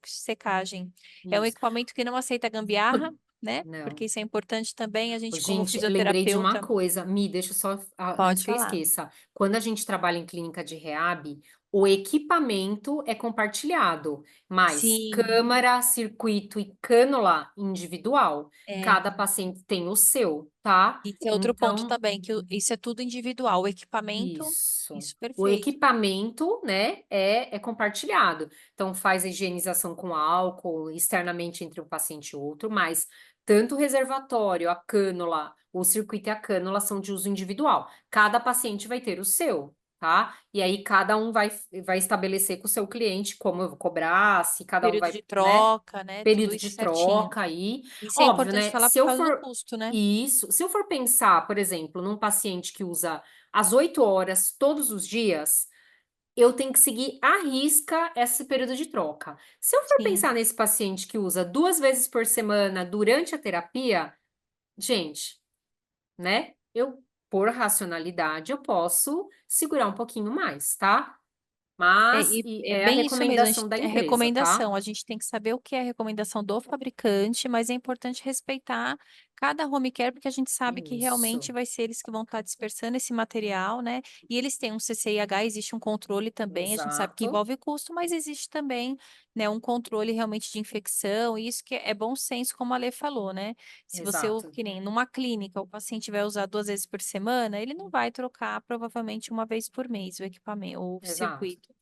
secagem. É um isso. equipamento que não aceita gambiarra, né? Porque Não. isso é importante também. A gente, como Gente, lembrei de uma fisioterapeuta, coisa. Deixa eu só, pode antes que eu falar. esqueça. Quando a gente trabalha em clínica de reab, o equipamento é compartilhado, mas Sim, câmara, circuito e cânula individual. é. Cada paciente tem o seu, tá? Isso é outro ponto Então, também, que isso é tudo individual. O equipamento, isso. isso O perfeito. equipamento, né, é compartilhado. Então, faz a higienização com álcool externamente entre um paciente e outro, mas tanto o reservatório, a cânula, o circuito e a cânula são de uso individual. Cada paciente vai ter o seu, tá? E aí cada um vai estabelecer com o seu cliente como eu vou cobrar, se cada um Período vai, de né? troca, né? Tudo Período isso de certinho. troca aí. Isso é Óbvio, importante né? falar Se por eu causa do for custo, né? isso, se eu for pensar, por exemplo, num paciente que usa às 8 horas todos os dias, eu tenho que seguir à risca esse período de troca. Se eu for Sim. pensar nesse paciente que usa 2 vezes por semana durante a terapia, gente, né? Por racionalidade, eu posso segurar um pouquinho mais, tá? Mas É é a bem isso mesmo, recomendação da é empresa, tá? recomendação. A gente tem que saber o que é a recomendação do fabricante, mas é importante respeitar cada home care, porque a gente sabe que realmente Isso, vai ser eles que vão estar dispersando esse material, né? E eles têm um CCIH, existe um controle também, a gente sabe que exato, envolve custo, mas existe também, né, um controle realmente de infecção, e isso que é bom senso, como a Lê falou, né? Se você, exato, que nem numa clínica, o paciente vai usar 2 vezes por semana, ele não vai trocar provavelmente uma vez por mês o equipamento, o exato. circuito.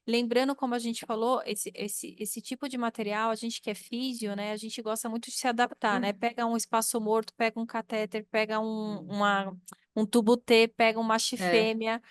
Lembrando, como a gente falou, esse tipo de material, a gente que é físio, né? A gente gosta muito de se adaptar, né? Pega um espaço morto, pega um catéter, pega um tubo T, pega uma É, fêmea.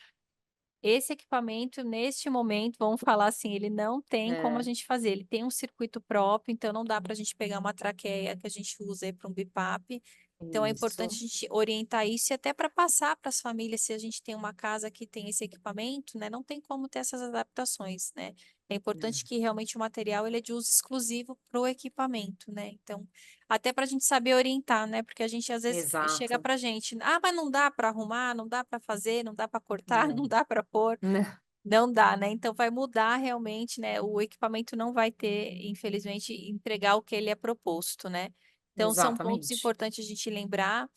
Esse equipamento, neste momento, vamos falar assim, ele não tem como a é, gente fazer. Ele tem um circuito próprio, então não dá para a gente pegar uma traqueia que a gente usa para um BIPAP. Então é importante a isso, gente orientar isso e até para passar para as famílias, se a gente tem uma casa que tem esse equipamento, né? Não tem como ter essas adaptações, né? É importante que realmente o material ele é de uso exclusivo para o equipamento, né? Então, até para a gente saber orientar, né? Porque a gente às vezes chega exato. para a gente, ah, mas não dá para arrumar, não dá para fazer, não dá para cortar, não Não, dá para pôr, né? não dá, né? Então vai mudar realmente, né? O equipamento não vai ter, infelizmente, entregar o que ele é proposto, né? Então são pontos Exatamente. importantes a gente lembrar.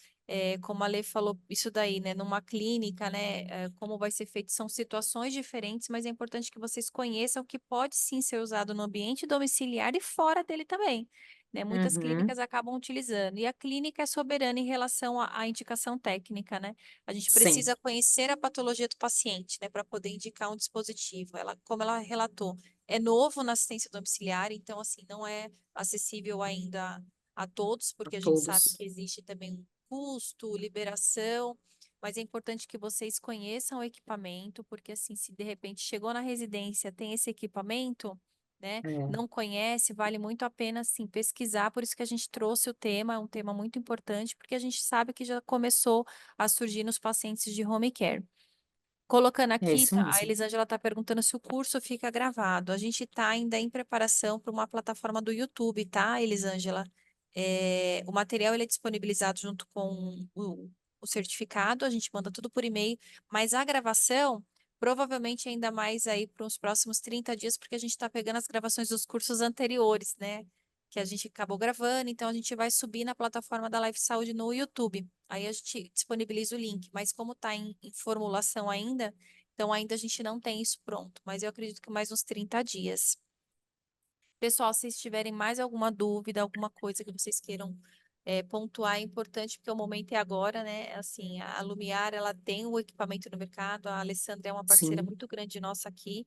Como a Lê falou, isso daí, né? Numa clínica, né? Como vai ser feito, são situações diferentes, mas é importante que vocês conheçam que pode sim ser usado no ambiente domiciliar e fora dele também. Né? Muitas Uhum, clínicas acabam utilizando, e a clínica é soberana em relação à indicação técnica, né? A gente sim, precisa conhecer a patologia do paciente, né, para poder indicar um dispositivo. Ela, como ela relatou, é novo na assistência domiciliar, então, assim, não é acessível ainda a todos, a porque a gente sabe todos. que existe também um custo, liberação, mas é importante que vocês conheçam o equipamento, porque, assim, se de repente chegou na residência, tem esse equipamento, né? É, Não conhece, vale muito a pena sim pesquisar, por isso que a gente trouxe o tema, é um tema muito importante, porque a gente sabe que já começou a surgir nos pacientes de home care. Colocando é aqui, isso tá, a mesmo. Elisângela está perguntando se o curso fica gravado. A gente está ainda em preparação para uma plataforma do YouTube, tá, Elisângela? O material ele é disponibilizado junto com o certificado, a gente manda tudo por e-mail, mas a gravação, provavelmente ainda mais aí para os próximos 30 dias, porque a gente está pegando as gravações dos cursos anteriores, né? Que a gente acabou gravando, então a gente vai subir na plataforma da Life Saúde no YouTube. Aí a gente disponibiliza o link, mas como está em formulação ainda, então ainda a gente não tem isso pronto, mas eu acredito que mais uns 30 dias. Pessoal, se tiverem mais alguma dúvida, alguma coisa que vocês queiram pontuar, é importante, porque o momento é agora, né? Assim, a Lumiar, ela tem o equipamento no mercado, a Alessandra é uma parceira Sim. muito grande nossa aqui,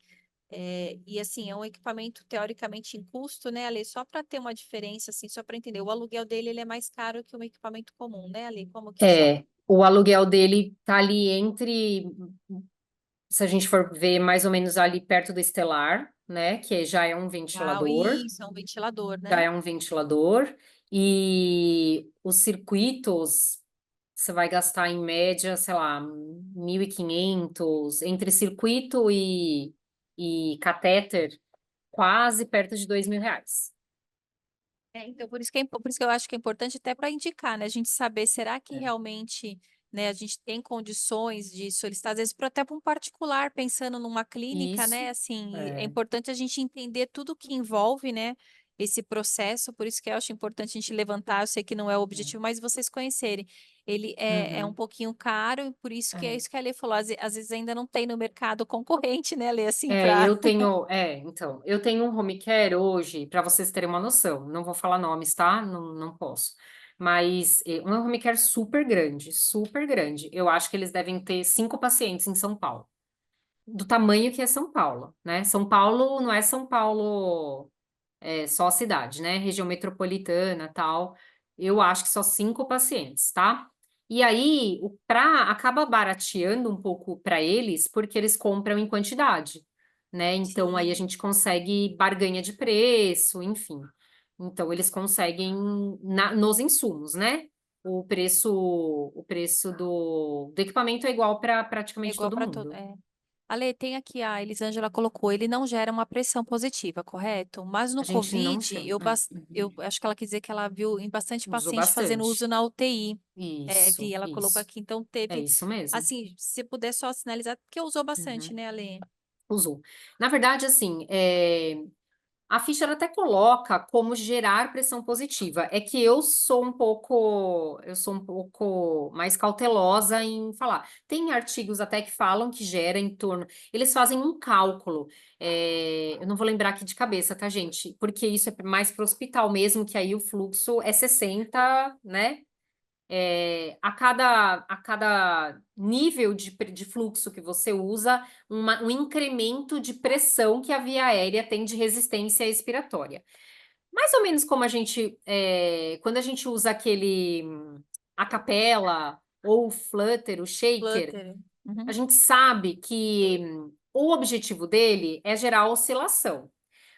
e assim, é um equipamento teoricamente em custo, né, Ale? Só para ter uma diferença, assim, só para entender, o aluguel dele ele é mais caro que um equipamento comum, né, Ale? Como que só? É, o aluguel dele tá ali entre, se a gente for ver mais ou menos ali perto do Estelar, né? Que já é um Ah, ventilador, isso, é um ventilador, já né? é um ventilador, e os circuitos você vai gastar em média, sei lá, 1.500 entre circuito e catéter, quase perto de R$ 2.000. Então, por isso que eu acho que é importante até para indicar, né? A gente saber, será que É. realmente, né, a gente tem condições de solicitar, às vezes, até para um particular, pensando numa clínica, né? Isso, Assim, é é, importante a gente entender tudo que envolve, né, esse processo, por isso que eu acho importante a gente levantar, eu sei que não é o é. objetivo, mas vocês conhecerem. Ele é um Uhum. pouquinho caro, e por isso que é É. isso que a Lê falou, às vezes ainda não tem no mercado concorrente, né, Lê, assim, Então, eu tenho um home care hoje, para vocês terem uma noção, não vou falar nomes, tá? Não, não posso. Mas um home care super grande, super grande. Eu acho que eles devem ter 5 pacientes em São Paulo, do tamanho que é São Paulo, né? São Paulo não é São Paulo só a cidade, né? Região metropolitana, tal. Eu acho que só 5 pacientes, tá? E aí, acaba barateando um pouco para eles, porque eles compram em quantidade, né? Então, aí a Sim. gente consegue barganha de preço, enfim. Então, eles conseguem nos insumos, né? O preço do equipamento é igual para É praticamente igual todo para todo. mundo. É. Ale, tem aqui a Elisângela colocou, ele não gera uma pressão positiva, correto? Mas no A gente não Covid, chama. eu acho que ela quis dizer que ela viu em bastante Usou paciente fazendo bastante. uso na UTI. É, vi, Isso, ela colocou isso. aqui, então É teve, isso mesmo. assim, se puder só sinalizar, porque usou bastante, Uhum. né, Ale? Usou. Na verdade, assim, a ficha ela até coloca como gerar pressão positiva. É que eu sou um pouco mais cautelosa em falar. Tem artigos até que falam que gera em torno. Eles fazem um cálculo. Eu não vou lembrar aqui de cabeça, tá, gente? Porque isso é mais para o hospital mesmo, que aí o fluxo é 60, né? A cada nível de fluxo que você usa, um incremento de pressão que a via aérea tem de resistência expiratória. Mais ou menos como quando a gente usa a capela ou o flutter, o shaker, Flutter. a Uhum. gente sabe que o objetivo dele é gerar oscilação.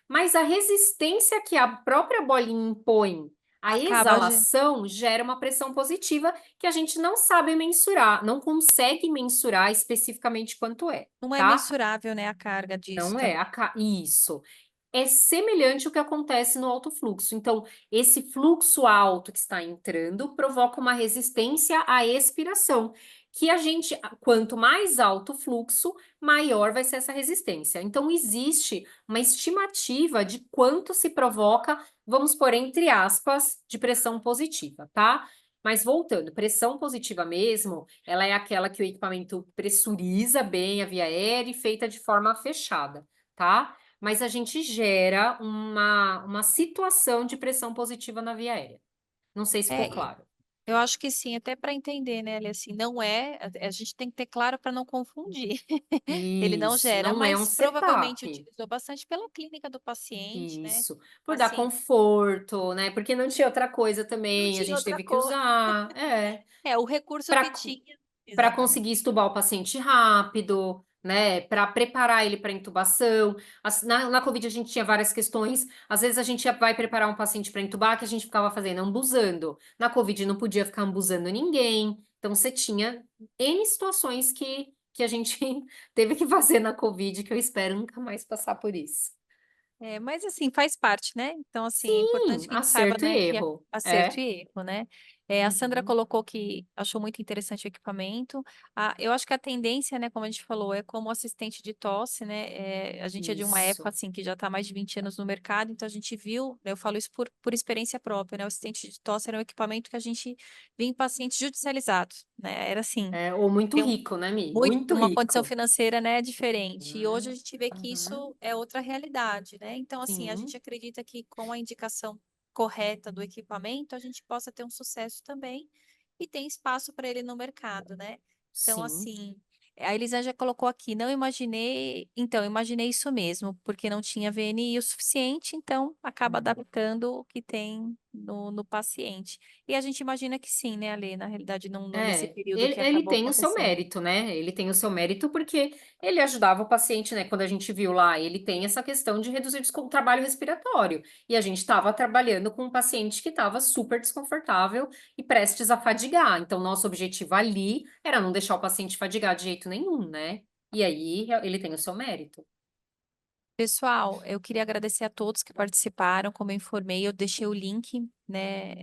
Mas a resistência que a própria bolinha impõe à Acaba, exalação gera uma pressão positiva que a gente não sabe mensurar, não consegue mensurar especificamente quanto é, não é tá? mensurável, né, a carga disso Não é. também. Isso. É semelhante ao que acontece no alto fluxo. Então, esse fluxo alto que está entrando provoca uma resistência à expiração, que quanto mais alto o fluxo, maior vai ser essa resistência. Então, existe uma estimativa de quanto se provoca, vamos pôr entre aspas, de pressão positiva, tá? Mas voltando, pressão positiva mesmo, ela é aquela que o equipamento pressuriza bem a via aérea e feita de forma fechada, tá? Mas a gente gera uma situação de pressão positiva na via aérea. Não sei se ficou É, claro. eu acho que sim, até para entender, né, Ale, assim, não é, a gente tem que ter claro para não confundir. Ele não Isso, gera, não é um mas provavelmente setup. utilizou bastante pela clínica do paciente, né? Isso, por dar Paciente conforto, né? Porque não tinha outra coisa não também, a tinha gente outra teve que coisa. usar, É, o recurso que para tinha, para exatamente. conseguir estubar o paciente rápido, né? Para preparar ele para intubação. Na Covid a gente tinha várias questões. Às vezes a gente vai preparar um paciente para intubar que a gente ficava fazendo ambuzando. Na Covid não podia ficar ambuzando ninguém. Então você tinha N situações que a gente teve que fazer na Covid, que eu espero nunca mais passar por isso. É, mas assim, faz parte, né? Então, assim, é Sim, importante que a gente saiba, acerto e né, que é erro. acerto É. e erro, né? É, a Sandra Uhum. colocou que achou muito interessante o equipamento. Eu acho que a tendência, né, como a gente falou, é como assistente de tosse, né? A gente é de uma época, Isso. assim, que já está há mais de 20 anos no mercado, então a gente viu, né, eu falo isso por experiência própria, né? O assistente de tosse era um equipamento que a gente via em pacientes judicializados, né? Era assim, Ou muito tem rico, né, Mi? muito, Muito uma condição rico. financeira, né, diferente. E hoje a Uhum. gente vê que Uhum. isso é outra realidade, né? Então, assim, a gente Sim. acredita que com a indicação correta do equipamento, a gente possa ter um sucesso também e tem espaço para ele no mercado, né? Então, Sim, assim, a Elisa já colocou aqui, não imaginei, então, imaginei isso mesmo, porque não tinha VNI o suficiente, então acaba adaptando o que tem no paciente. E a gente imagina que sim, né, Ale? Na realidade, não nesse período ele, que ele acabou tem o seu acontecendo. mérito, né? Ele tem o seu mérito porque ele ajudava o paciente, né? Quando a gente viu lá, ele tem essa questão de reduzir o trabalho respiratório. E a gente estava trabalhando com um paciente que estava super desconfortável e prestes a fadigar. Então, nosso objetivo ali era não deixar o paciente fadigar de jeito nenhum, né? E aí, ele tem o seu mérito. Pessoal, eu queria agradecer a todos que participaram. Como eu informei, eu deixei o link, né,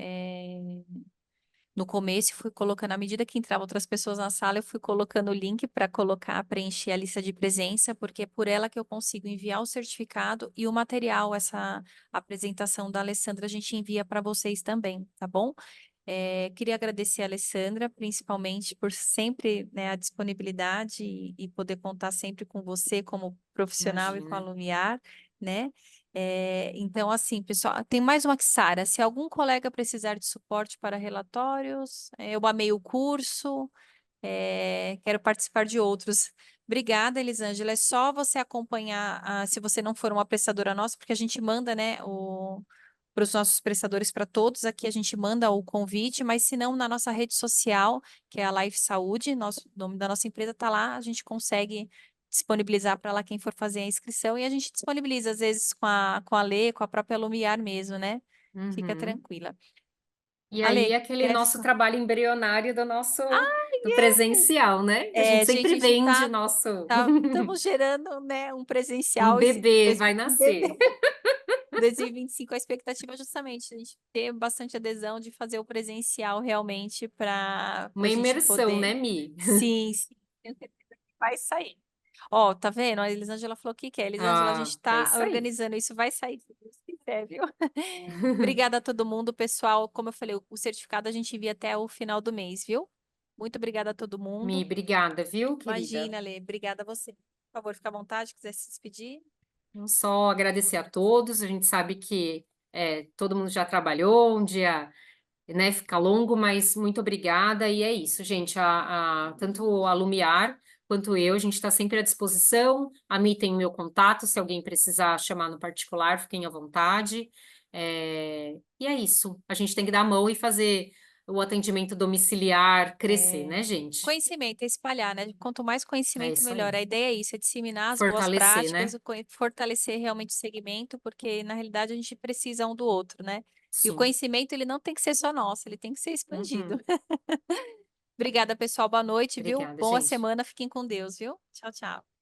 no começo, e fui colocando, à medida que entravam outras pessoas na sala, eu fui colocando o link para colocar, preencher a lista de presença, porque é por ela que eu consigo enviar o certificado e o material, essa apresentação da Alessandra, a gente envia para vocês também, tá bom? Queria agradecer a Alessandra, principalmente por sempre, né, a disponibilidade e poder contar sempre com você como profissional e com a Imagina. Lumiar, né? Então, assim, pessoal, tem mais uma Sara. Se algum colega precisar de suporte para relatórios, eu amei o curso, quero participar de outros. Obrigada, Elisângela. É só você acompanhar, se você não for uma prestadora nossa, porque a gente manda, né, para os nossos prestadores, para todos aqui a gente manda o convite, mas se não, na nossa rede social, que é a Life Saúde, o nome da nossa empresa está lá, a gente consegue disponibilizar para lá quem for fazer a inscrição, e a gente disponibiliza, às vezes, com a Lê, com a própria Lumiar mesmo, né? Fica Uhum. tranquila. E aí, Ale, aquele quer... nosso trabalho embrionário do presencial, né? Que a gente gente, sempre a gente vende o nosso estamos gerando, né, um um presencial, bebê vai um bebê. nascer. 2025, a expectativa é justamente a gente ter bastante adesão de fazer o presencial realmente para Uma a gente imersão, poder. né, Mi? Sim, sim, tenho certeza que vai sair. Ó, tá vendo? A Elisângela falou que quer. Elisângela, a gente Ah, é está isso aí. organizando isso, vai sair, se Deus quiser, viu? Obrigada a todo mundo, pessoal. Como eu falei, o certificado a gente envia até o final do mês, viu? Muito obrigada a todo Mi, mundo. obrigada, viu, querida? Imagina, Lê. Obrigada a você. Por favor, fica à vontade, quiser se despedir. Não só agradecer a todos, a gente sabe que todo mundo já trabalhou, um dia, né, fica longo, mas muito obrigada, e é isso, gente, tanto a Lumiar quanto eu, a gente está sempre à disposição, a Mi tem meu contato, se alguém precisar chamar no particular, fiquem à vontade, e é isso, a gente tem que dar a mão e fazer o atendimento domiciliar crescer, né, gente? Conhecimento, é espalhar, né? Quanto mais É conhecimento, isso melhor. aí, A ideia é isso, é disseminar as boas fortalecer, práticas, né? fortalecer realmente o segmento, porque na realidade a gente precisa um do outro, né? E o Sim. conhecimento, ele não tem que ser só nosso, ele tem que ser expandido. Uhum. Obrigada, pessoal. Boa noite, viu? Obrigada, Boa gente. semana. Fiquem com Deus, viu? Tchau, tchau.